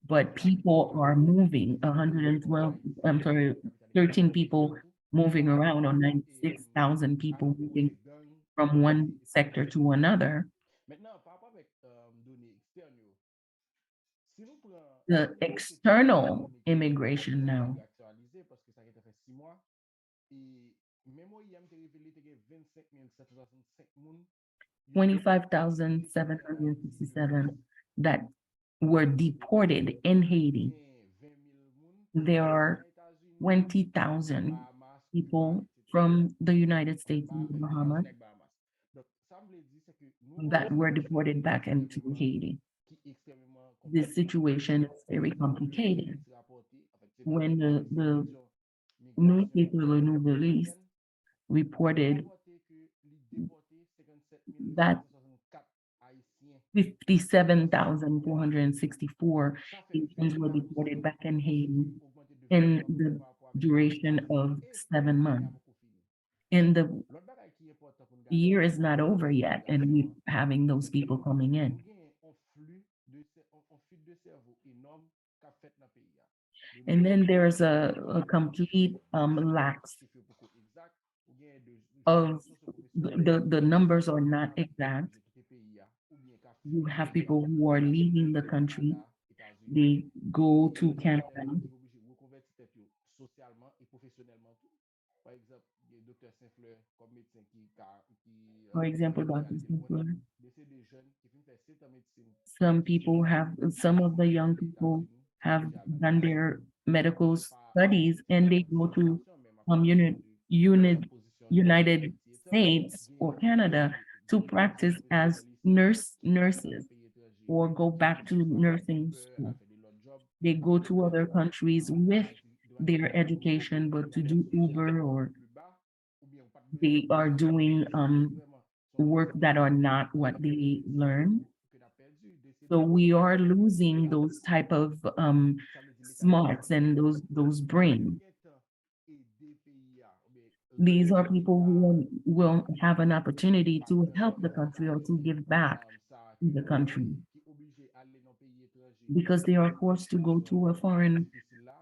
but people are moving. 112, I'm sorry, 13 people moving around, or 96,000 people moving from one sector to another. The external immigration now. 25,767 that were deported in Haiti. There are 20,000 people from the United States and the Bahamas that were deported back into Haiti. This situation is very complicated. When the newspaper Le Nouveliste reported that 57,464 Haitians were deported back in Haiti in the duration of 7 months. And the year is not over yet, and we're having those people coming in. And then there's a complete lack of the numbers are not exact. You have people who are leaving the country. They go to Canada. For example, Dr. Saint-Fleur. Some of the young people have done their medical studies and they go to United States or Canada to practice as nurses or go back to nursing school. They go to other countries with their education, but to do Uber, or they are doing work that are not what they learn. So we are losing those type of smarts and those brains. These are people who will have an opportunity to help the country or to give back to the country, because they are forced to go to a foreign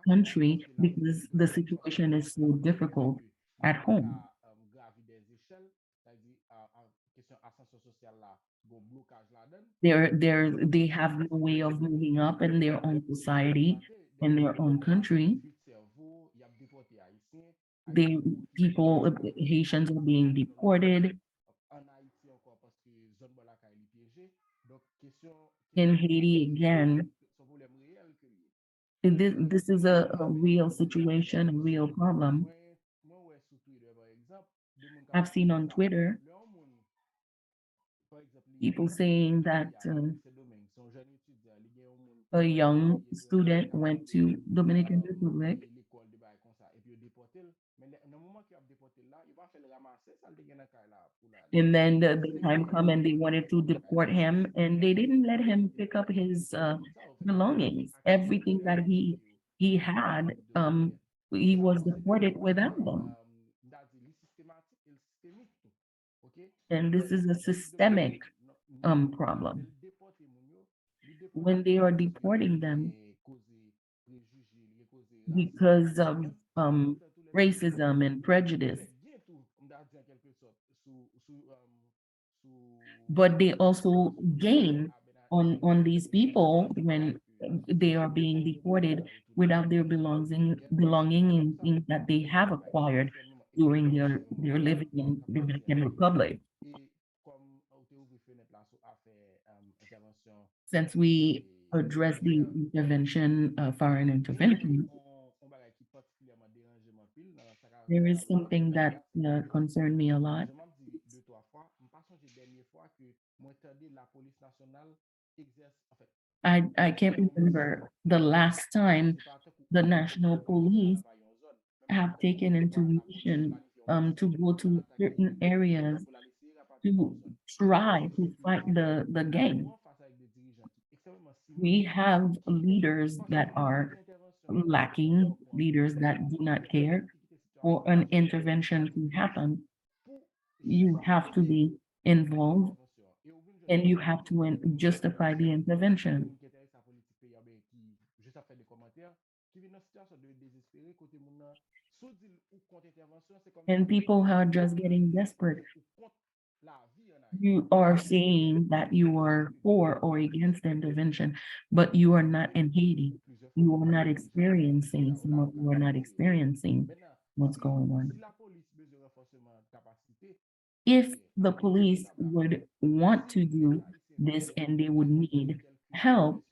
country because the situation is so difficult at home. They have no way of moving up in their own society, in their own country. Haitians are being deported. In Haiti again, this is a real situation, a real problem. I've seen on Twitter people saying that a young student went to Dominican Republic, l'école de bail comme ça et puis déporté mais dans le moment qu'il a déporté là il va faire le ramasser ça le gagne là pour la and then the time come and they wanted to deport him, and they didn't let him pick up his belongings. Everything that he had, he was deported without them. And this is a systemic problem. When they are deporting them because of racism and prejudice, but they also gain on these people when they are being deported without their belonging in things that they have acquired during their living in the Dominican Republic. Since we address the intervention, foreign intervention, there is something that concerned me a lot. I can't remember the last time the national police have taken into mission to go to certain areas to try to fight the gang. We have leaders that are lacking, leaders that do not care. For an intervention to happen, you have to be involved and you have to justify the intervention. And people are just getting desperate. You are saying that you are for or against the intervention, but you are not in Haiti. You are not experiencing, some of you are not experiencing what's going on. If the police would want to do this and they would need help,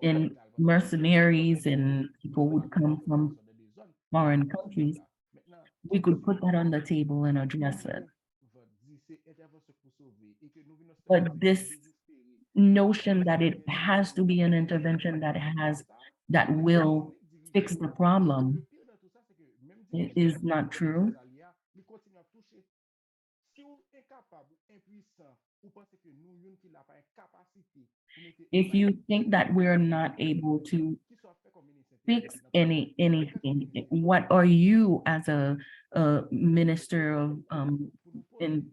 and mercenaries and people would come from foreign countries, we could put that on the table and address it. But this notion that it has to be an intervention that will fix the problem is not true. If you think that we're not able to fix anything, what are you as a minister of in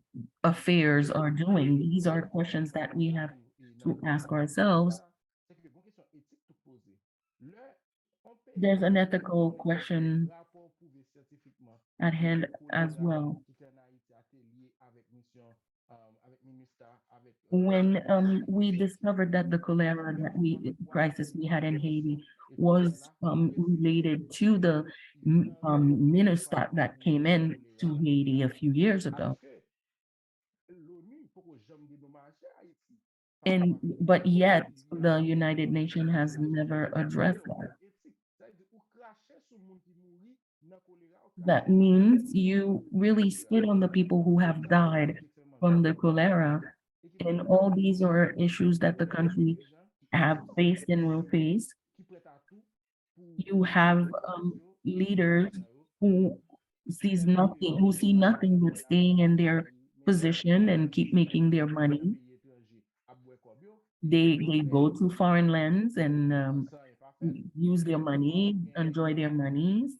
affairs are doing? These are questions that we have to ask ourselves. There's an ethical question at hand as well. When we discovered that the cholera crisis we had in Haiti was related to the minister that came in to Haiti a few years ago. But yet the United Nations has never addressed that. That means you really spit on the people who have died from the cholera. And all these are issues that the country have faced and will face. You have leaders who see nothing but staying in their position and keep making their money. They go to foreign lands and use their money, enjoy their monies.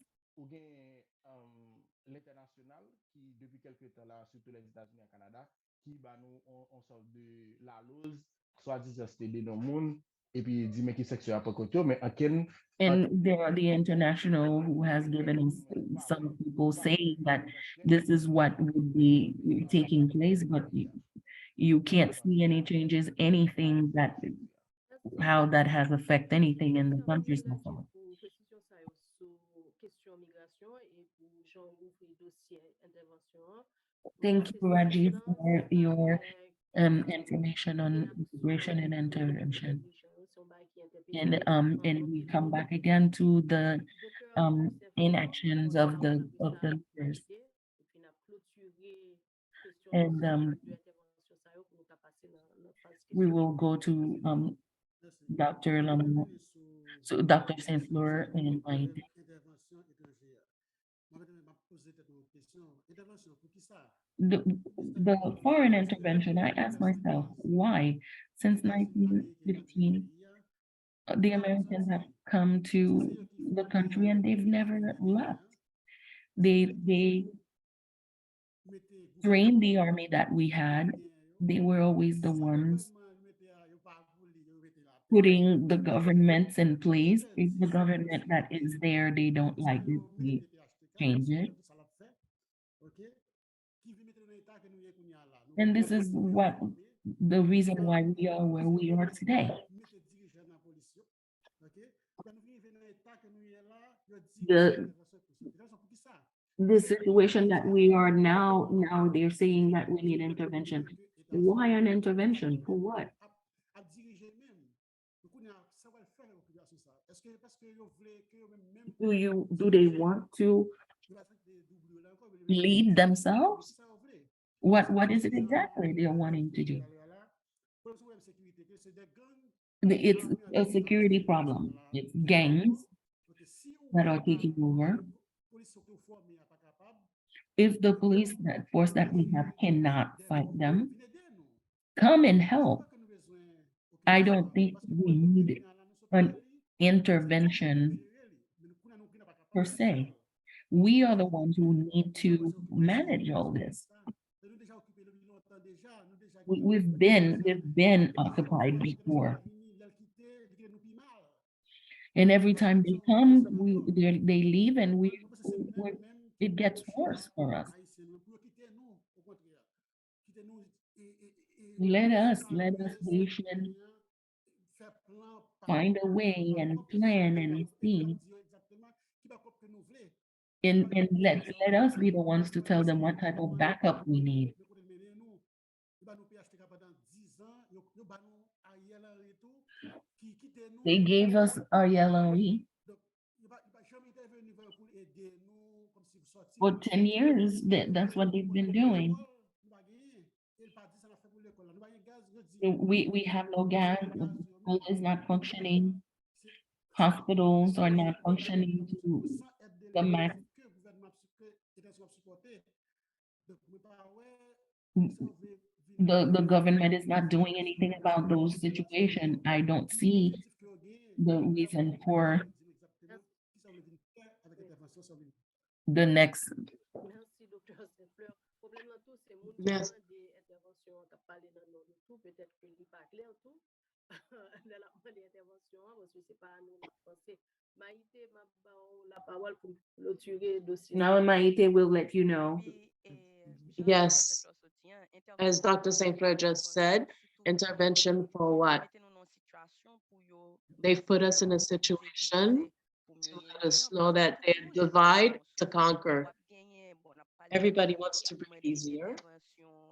And there are the international who has given us some people saying that this is what would be taking place, but you can't see any changes, anything that how that has affected anything in the country so far. Thank you, Radjiv, for your information on immigration and intervention. And we come back again to the inactions of the leaders. And we will go to Dr. Lamour, so Dr. Saint-Fleur and Maïté. The foreign intervention, I ask myself, why? Since 1915, the Americans have come to the country and they've never left. They trained the army that we had. They were always the ones putting the governments in place. If the government that is there, they don't like it, they change it. And this is what the reason why we are where we are today. The situation that we are now they're saying that we need intervention. Why an intervention? For what? Do they want to lead themselves? What is it exactly they're wanting to do? It's a security problem. It's gangs that are taking over. If the police force that we have cannot fight them, come and help. I don't think we need an intervention per se. We are the ones who need to manage all this. We've been occupied before. And every time they come, they leave and it gets worse for us. Let us Haitian find a way and plan and see. And let us be the ones to tell them what type of backup we need. They gave us our LRE for 10 years. That's what they've been doing. We have no gas, school is not functioning, hospitals are not functioning to the max. The government is not doing anything about those situations. I don't see the reason for the next. Merci, docteur Saint-Fleur. Problème là tout, c'est mon Yes. des interventions qui a parlé dans nos tout, peut-être qu'il n'est pas clair tout. Dans la intervention, parce que c'est pas à nous de penser. Maïté m'a la parole pour clôturer le dossier. Now Maïté will let you know. Yes. As Dr. Saint-Fleur just said, intervention for what? They've put us in a situation to let us know that they divide to conquer. Everybody wants to breathe easier.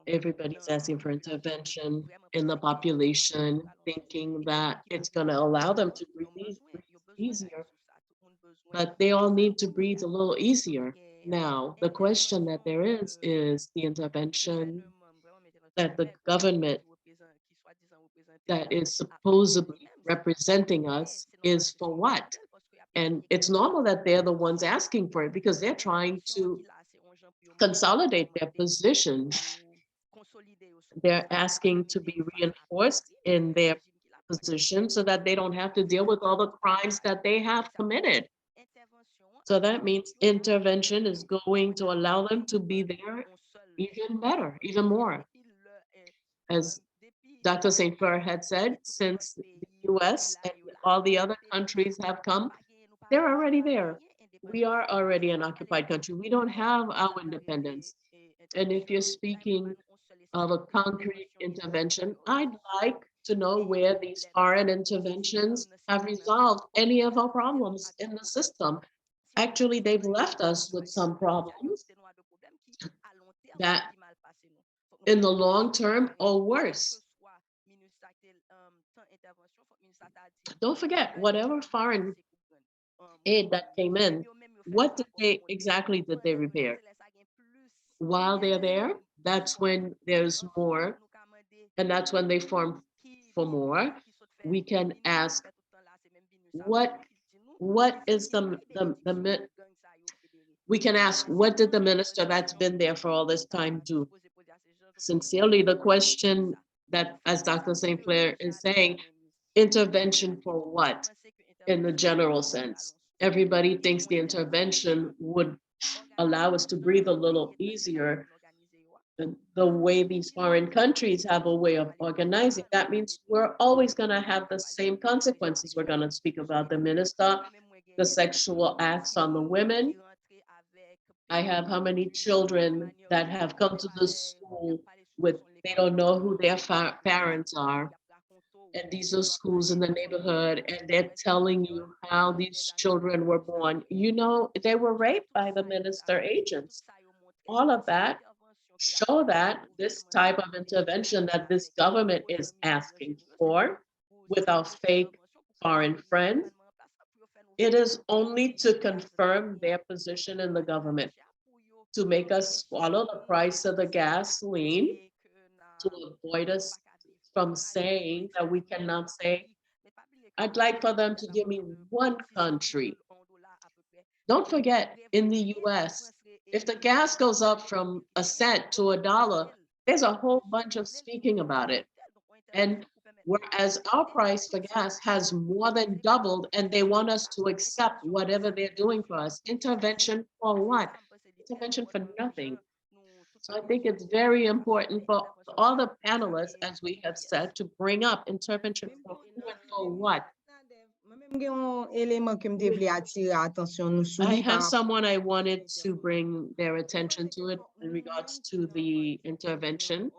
Everybody's asking for intervention in the population, thinking that it's going to allow them to breathe easier. But they all need to breathe a little easier. Now, the question that there is the intervention that the government that is supposedly representing us is for what? And it's normal that they're the ones asking for it because they're trying to consolidate their position. They're asking to be reinforced in their position so that they don't have to deal with all the crimes that they have committed. So that means intervention is going to allow them to be there even better, even more. As Dr. Saint-Fleur had said, since the US and all the other countries have come, they're already there. We are already an occupied country. We don't have our independence. And if you're speaking of a concrete intervention, I'd like to know where these foreign interventions have resolved any of our problems in the system. Actually, they've left us with some problems that in the long term or worse. Don't forget, whatever foreign aid that came in, what exactly did they repair? While they're there, that's when there's more, and that's when they form for more. we can ask, what is we can ask, what did the minister that's been there for all this time do? Sincerely, the question that, as Dr. Saint-Fleur is saying, intervention for what in the general sense? Everybody thinks the intervention would allow us to breathe a little easier. The way these foreign countries have a way of organizing, that means we're always going to have the same consequences. We're going to speak about the minister, the sexual acts on the women. I have how many children that have come to the school with, they don't know who their parents are. And these are schools in the neighborhood, and they're telling you how these children were born. You know, they were raped by the minister agents. All of that show that this type of intervention that this government is asking for with our fake foreign friends, it is only to confirm their position in the government, to make us swallow the price of the gasoline, to avoid us from saying that we cannot say, I'd like for them to give me one country. Don't forget, in the US, if the gas goes up from a cent to $1, there's a whole bunch of speaking about it. And whereas our price for gas has more than doubled, and they want us to accept whatever they're doing for us. Intervention for what? Intervention for nothing. So I think it's very important for all the panelists, as we have said, to bring up intervention for who and for what. I have someone I wanted to bring their attention to it in regards to the intervention.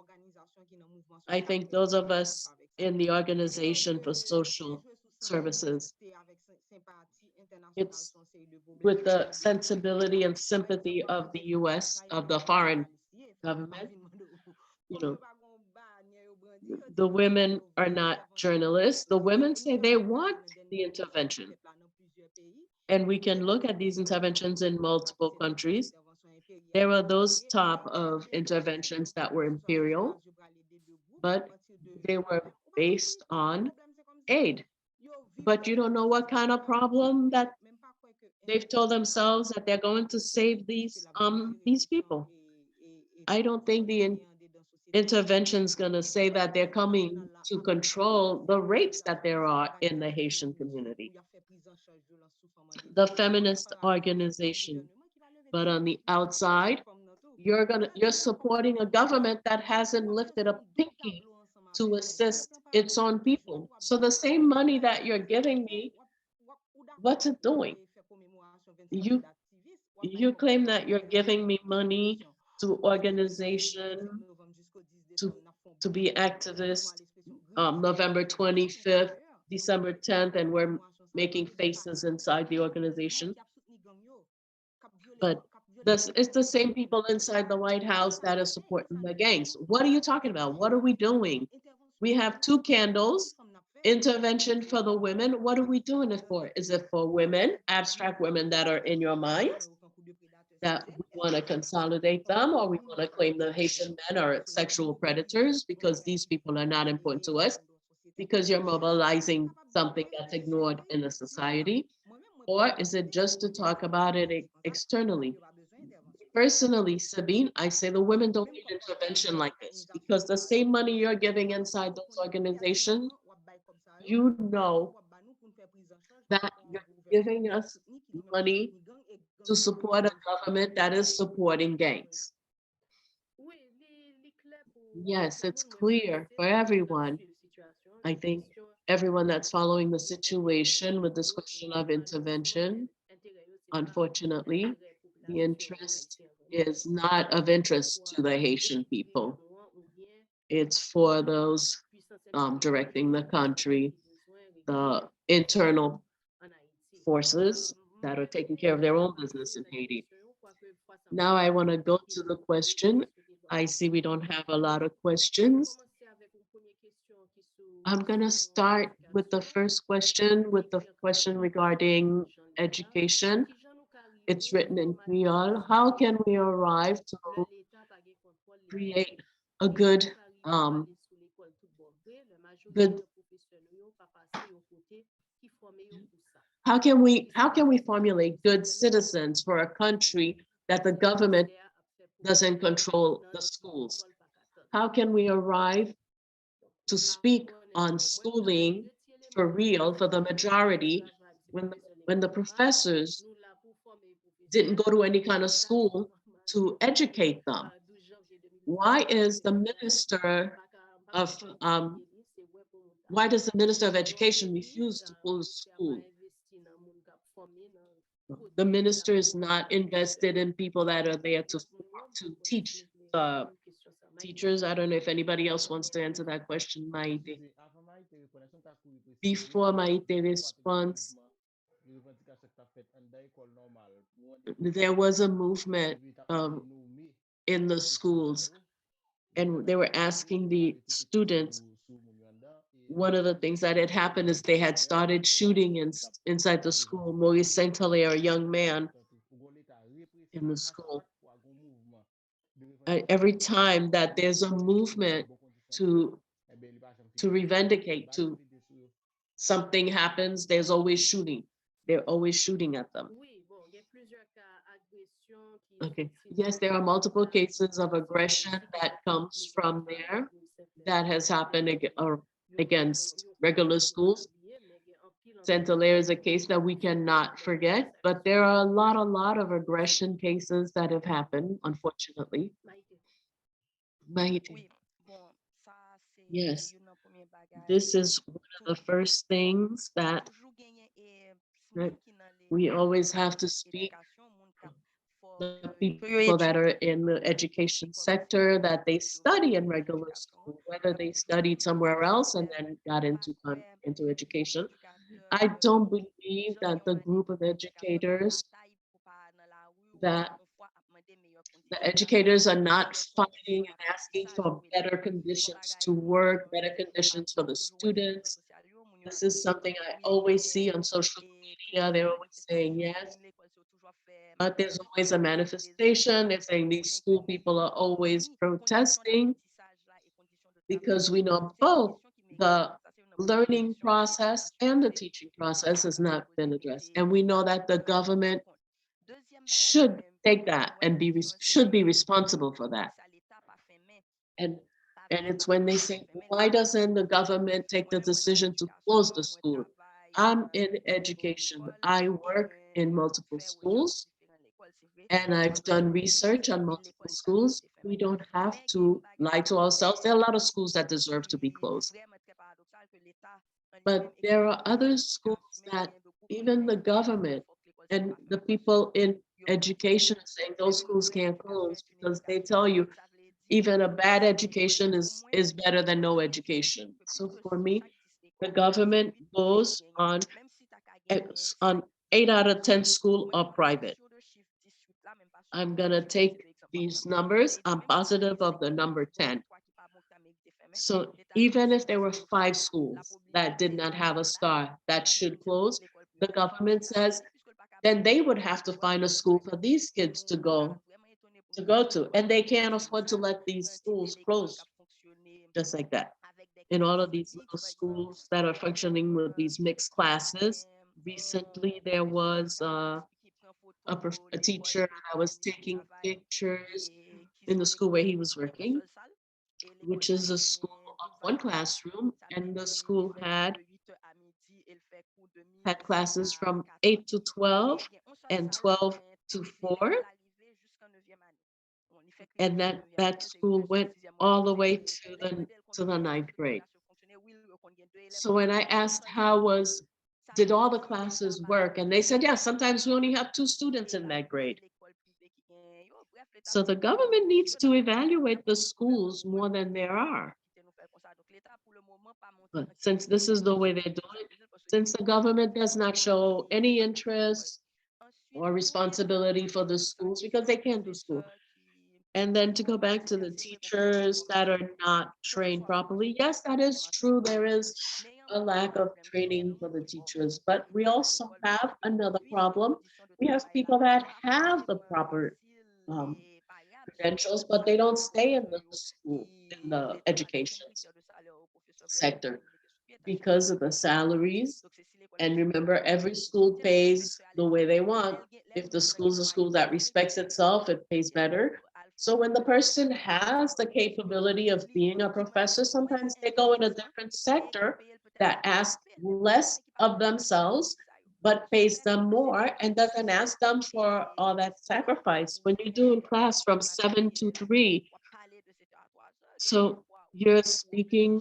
I think those of us in the Organization for Social Services, it's with the sensibility and sympathy of the US, of the foreign government. You know, the women are not journalists. The women say they want the intervention. And we can look at these interventions in multiple countries. There are those top of interventions that were imperial, but they were based on aid. But you don't know what kind of problem that they've told themselves that they're going to save these people. I don't think the intervention is going to say that they're coming to control the rapes that there are in the Haitian community. The feminist organization, but on the outside, you're supporting a government that hasn't lifted a pinky to assist its own people. So the same money that you're giving me, what's it doing? You claim that you're giving me money to organization, to be activist, November 25th, December 10th, and we're making faces inside the organization. But it's the same people inside the White House that are supporting the gangs. What are you talking about? What are we doing? We have 2 candles, intervention for the women. What are we doing it for? Is it for women, abstract women that are in your mind, that we want to consolidate them, or we want to claim the Haitian men are sexual predators because these people are not important to us, because you're mobilizing something that's ignored in the society? Or is it just to talk about it externally? Personally, Sabine, I say the women don't need intervention like this, because the same money you're giving inside those organizations, you know that you're giving us money to support a government that is supporting gangs. Yes, it's clear for everyone. I think everyone that's following the situation with this question of intervention, unfortunately, the interest is not of interest to the Haitian people. It's for those directing the country, the internal forces that are taking care of their own business in Haiti. Now I want to go to the question. I see we don't have a lot of questions. I'm going to start with the first question, with the question regarding education. It's written in Creole. How can we arrive to create a good how can we formulate good citizens for a country that the government doesn't control the schools? How can we arrive to speak on schooling for real for the majority when the professors didn't go to any kind of school to educate them? Why is the minister of why does the Minister of Education refuse to close school? The minister is not invested in people that are there to teach the teachers. I don't know if anybody else wants to answer that question, Maïté. Before Maïté responds, there was a movement in the schools, and they were asking the students. One of the things that had happened is they had started shooting inside the school. Maurice Saint-Fleur, a young man in the school. Every time that there's a movement to revindicate, to something happens, there's always shooting. They're always shooting at them. Okay. Yes, there are multiple cases of aggression that comes from there that has happened against regular schools. Saint-Fleur is a case that we cannot forget, but there are a lot of aggression cases that have happened, unfortunately. Maïté. Yes, this is one of the first things that we always have to speak. The people that are in the education sector, that they study in regular school, whether they studied somewhere else and then got into education. I don't believe that the group of educators, that the educators are not fighting and asking for better conditions to work, better conditions for the students. This is something I always see on social media. They're always saying yes, but there's always a manifestation. They're saying these school people are always protesting because we know both the learning process and the teaching process has not been addressed. And we know that the government should take that and should be responsible for that. And it's when they say, why doesn't the government take the decision to close the school? I'm in education. I work in multiple schools, and I've done research on multiple schools. We don't have to lie to ourselves. There are a lot of schools that deserve to be closed. But there are other schools that even the government and the people in education are saying those schools can't close because they tell you even a bad education is better than no education. So for me, the government goes on 8 out of 10 schools are private. I'm gonna take these numbers. I'm positive of the number 10. So even if there were 5 schools that did not have a star that should close, the government says, then they would have to find a school for these kids to go to, and they can't afford to let these schools close just like that. In all of these little schools that are functioning with these mixed classes, recently there was a teacher that was taking pictures in the school where he was working, which is a school of one classroom, and the school had classes from 8 to 12 and 12 to 4. And that school went all the way to the 9th grade. So when I asked did all the classes work? And they said, yeah, sometimes we only have 2 students in that grade. So the government needs to evaluate the schools more than there are. But since this is the way they're doing it, since the government does not show any interest or responsibility for the schools because they can't do school. And then to go back to the teachers that are not trained properly, yes, that is true. There is a lack of training for the teachers, but we also have another problem. We have people that have the proper credentials, but they don't stay in the school, in the education sector because of the salaries. And remember, every school pays the way they want. If the school's a school that respects itself, it pays better. So when the person has the capability of being a professor, sometimes they go in a different sector that asks less of themselves, but pays them more and doesn't ask them for all that sacrifice. When you do in class from 7 to 3, so you're speaking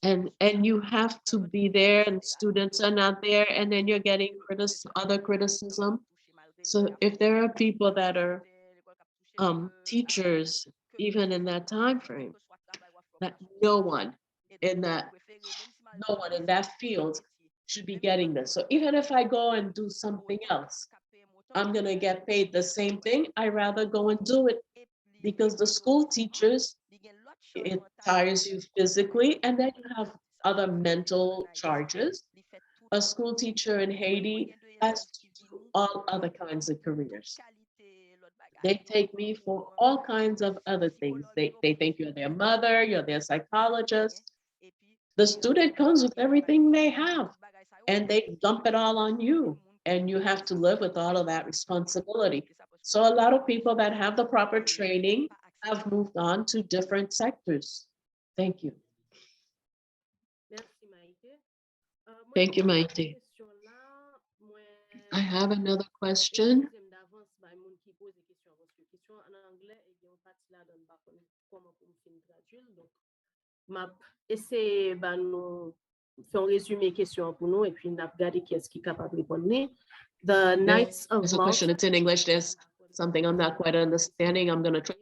and you have to be there and students are not there, and then you're getting other criticism. So if there are people that are teachers, even in that time frame, that no one in that field should be getting this. So even if I go and do something else, I'm gonna get paid the same thing. I rather go and do it because the school teachers, it tires you physically, and then you have other mental charges. A school teacher in Haiti has to do all other kinds of careers. They take me for all kinds of other things. They think you're their mother, you're their psychologist. The student comes with everything they have, and they dump it all on you, and you have to live with all of that responsibility. So a lot of people that have the proper training have moved on to different sectors. Thank you. Merci, Maïté. Thank you, Maïté. I have another question. Essayer bah nous faire un résumé question pour nous et puis n'a regarder qui est-ce qui est capable de répondre. The Knights of There's a question. It's in English. There's something I'm not quite understanding. I'm going to try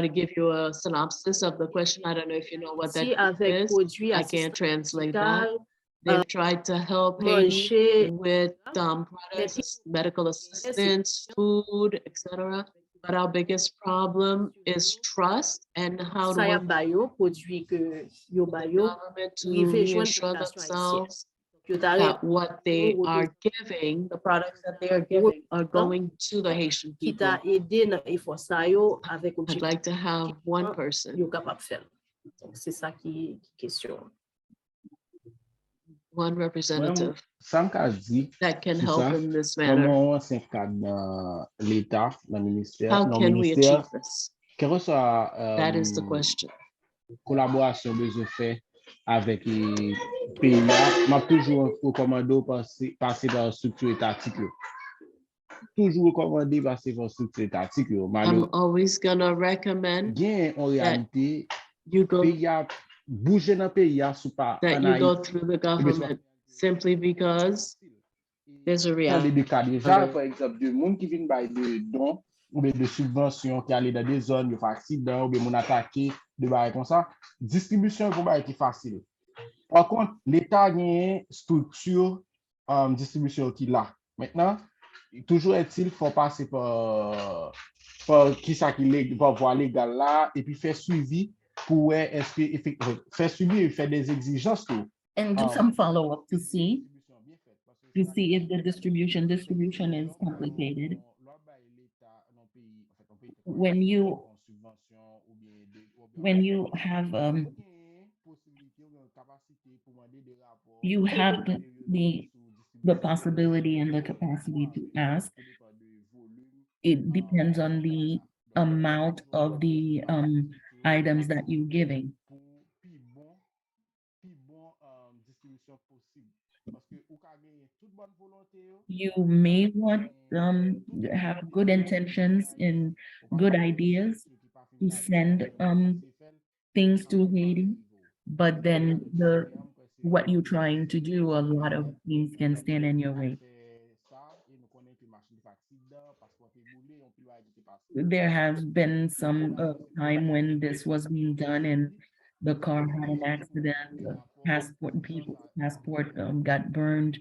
to give you a synopsis of the question. I don't know if you know what that is. I can't translate that. They've tried to help Haiti with products, medical assistance, food, etc. But our biggest problem is trust and how to work with the government to reassure themselves that what they are giving, the products that they are giving, are going to the Haitian people. I'd like to have one person. One representative that can help in this manner. How can we achieve this? That is the question. Collaboration besoin fait avec les pays, m'a toujours recommandé passer par structure étatique. Toujours recommandé passer par structure étatique. I'm always gonna recommend that you go through the government simply because there's a reality. Par exemple, de monde qui viennent by de dons ou de subventions qui allent dans des zones de accident ou de mon attaqué de bail comme ça, distribution pour bail qui facile. Par contre, l'État a une structure distribution qui là. Maintenant, toujours est-il faut passer par qui ça qui est par voie légale là et puis faire suivi pour est-ce que faire suivi et faire des exigences tout. And do some follow-up to see if the distribution is complicated. When you have the possibility and the capacity to ask. It depends on the amount of the items that you're giving. You may want have good intentions and good ideas to send things to Haiti, but then what you're trying to do, a lot of things can stand in your way. There has been some time when this was being done and the car had an accident, people's passport got burned.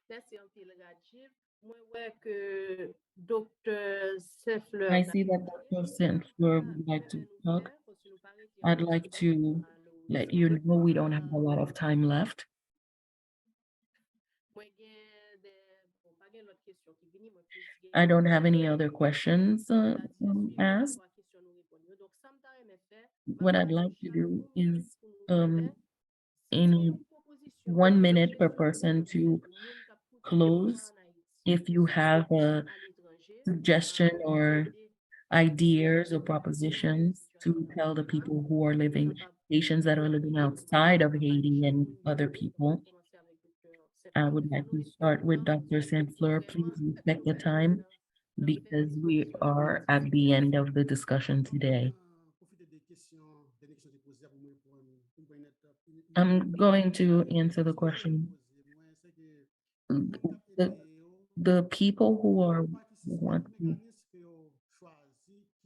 Merci un peu, Radjiv. Moi, ouais, que Dr. Saint-Fleur. I see that Dr. Saint-Fleur would like to talk. I'd like to let you know we don't have a lot of time left. I don't have any other questions asked. what I'd like to do is in 1 minute per person to close. If you have a suggestion or ideas or propositions to tell the people who are living, Haitians that are living outside of Haiti and other people. I would like to start with Dr. Saint-Fleur. Please respect the time because we are at the end of the discussion today. I'm going to answer the question. The people who are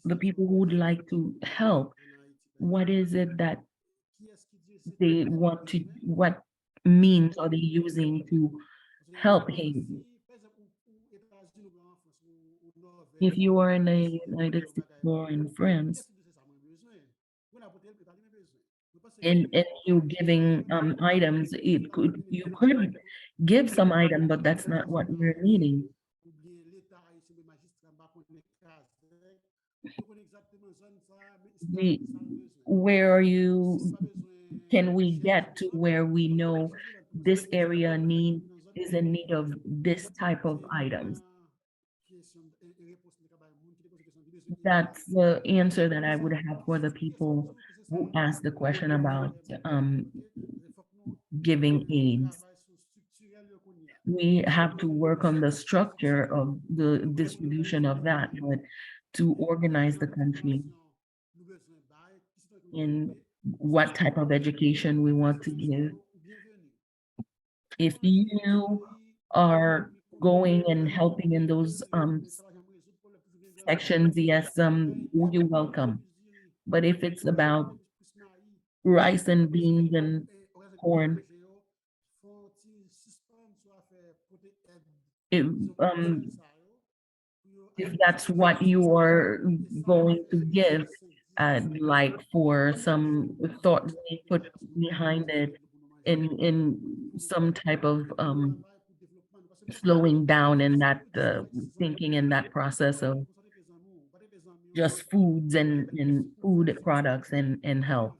the people who would like to help, what is it that they want to, what means are they using to help Haiti? If you are in the United States or in France, and you giving items, you could give some item, but that's not what we're needing. Where are you, can we get to where we know this area is in need of this type of items? That's the answer that I would have for the people who asked the question about giving aids. We have to work on the structure of the distribution of that, but to organize the country in what type of education we want to give. If you are going and helping in those sections, yes, you're welcome. But if it's about rice and beans and corn, if, if that's what you are going to give, like for some thought put behind it in some type of slowing down in that thinking in that process of just foods and food products and health.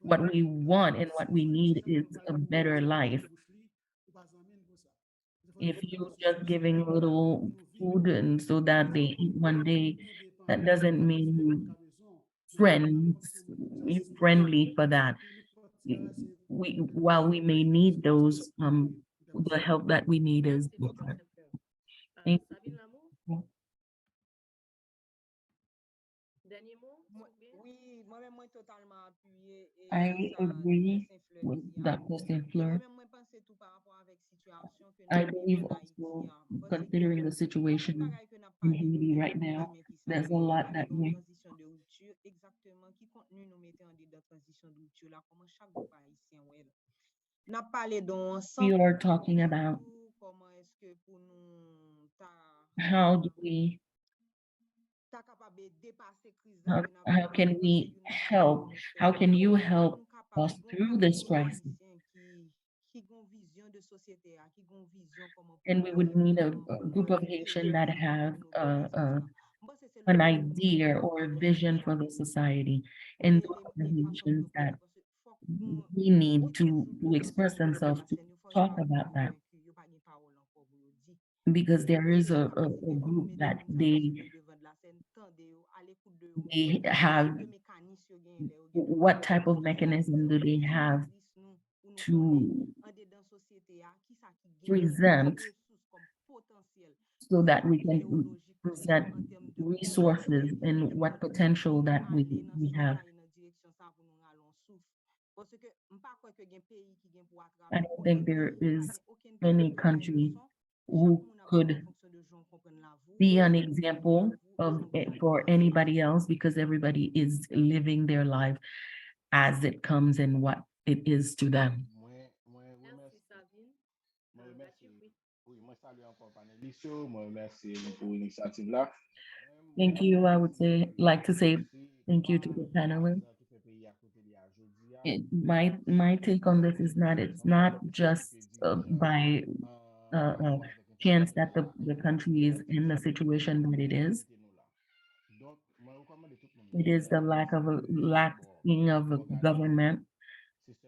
What we want and what we need is a better life. If you're just giving little food and so that they eat one day, that doesn't mean you friendly for that. While we may need those, the help that we need is different. Thank Sabine you. Lamour, dernier mot, Oui, moi-même, moi totalement appuyé et I ça, agree Saint-Fleur with dit, Dr. et Saint-Fleur. moi-même, moi pensais tout par rapport avec situation que I nous believe vivons en Haïti, also, parce que considering the beaucoup de situation bagages que n'a in parlé Haiti de right now, mais qui ça there's a nous lot parler that de we transition de rupture, exactement qui contenu nous mettons en de transition de rupture là, comment chaque groupe haïtien ouais. N'a parlé d'un we centre are talking about. comment est-ce que pour nous How do we, ta capable de dépasser crise how can we help? How can you help us through this crisis? qui gon vision de société, qui gon vision comment And we would need a group of Haitians that have an idea or a vision for the society. And those are the Haitians that we need to express themselves to talk about that. Because there is a group that they have, what type of mechanism do they have to present so that we can present resources and what potential that we have. I don't think there is any country who could be an example of it for anybody else because everybody is living their life as it comes and what it is to them. merci Sabine. Radjiv, oui. Thank you. I would say, like to say thank you to the panelists. My take on this is not, it's not just by chance that the country is in the situation that it is. It is the lacking of a government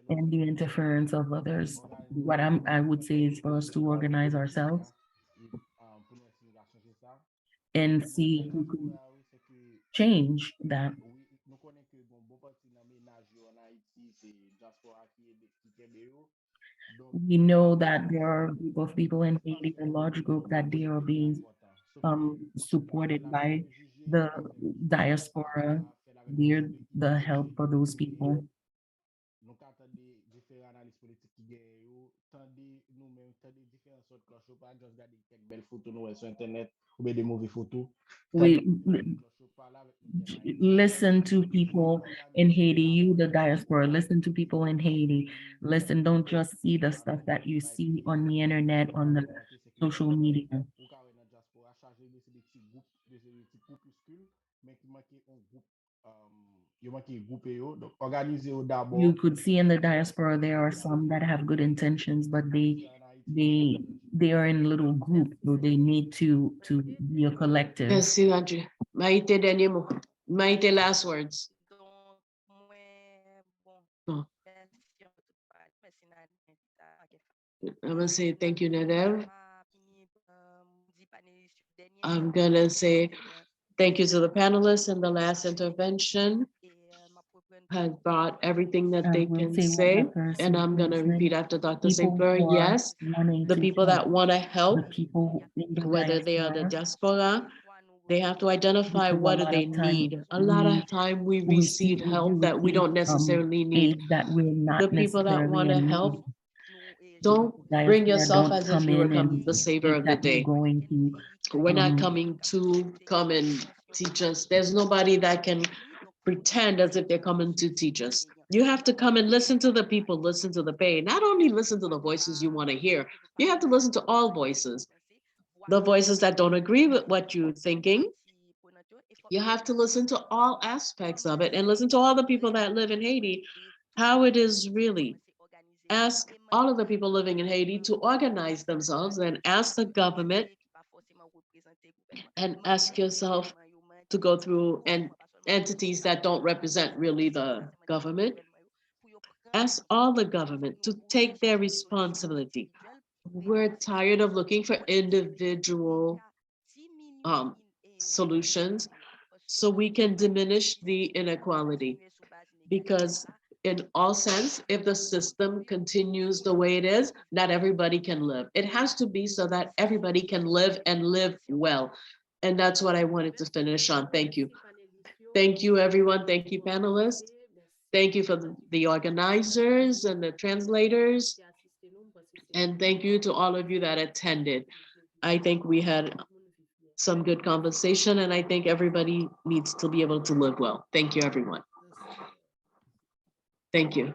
and the interference of others. What I would say is for us to organize ourselves and see if we could change that. We know that there are a group of people in Haiti, a large group, that they are being supported by the diaspora, the help for those people. We listen to people in Haiti, you, the diaspora, listen to people in Haiti. Listen, don't just see the stuff that you see on the internet, on the social media. You could see in the diaspora there are some that have good intentions, but they are in little groups, so they need to be a collective. Merci, Radjiv. Maïté, dernier mot. Maïté, last words. Oh. I'm gonna say thank you, Nadève. I'm gonna say thank you to the panelists in the last intervention. Has brought everything that they can say, and I'm gonna repeat after Dr. Saint-Fleur. Yes, the people that want to help, whether they are the diaspora, they have to identify what do they need. A lot of time we receive help that we don't necessarily need. The people that want to help, don't bring yourself as if you were coming the savior of the day. We're not coming to come and teach us. There's nobody that can pretend as if they're coming to teach us. You have to come and listen to the people, listen to the pain. Not only listen to the voices you want to hear, you have to listen to all voices. The voices that don't agree with what you're thinking, you have to listen to all aspects of it and listen to all the people that live in Haiti, how it is really. Ask all of the people living in Haiti to organize themselves and ask the government and ask yourself to go through entities that don't represent really the government. Ask all the government to take their responsibility. We're tired of looking for individual solutions so we can diminish the inequality. Because in all sense, if the system continues the way it is, not everybody can live. It has to be so that everybody can live and live well. And that's what I wanted to finish on. Thank you. Thank you, everyone. Thank you, panelists. Thank you for the organizers and the translators. And thank you to all of you that attended. I think we had some good conversation, and I think everybody needs to be able to live well. Thank you, everyone. Thank you.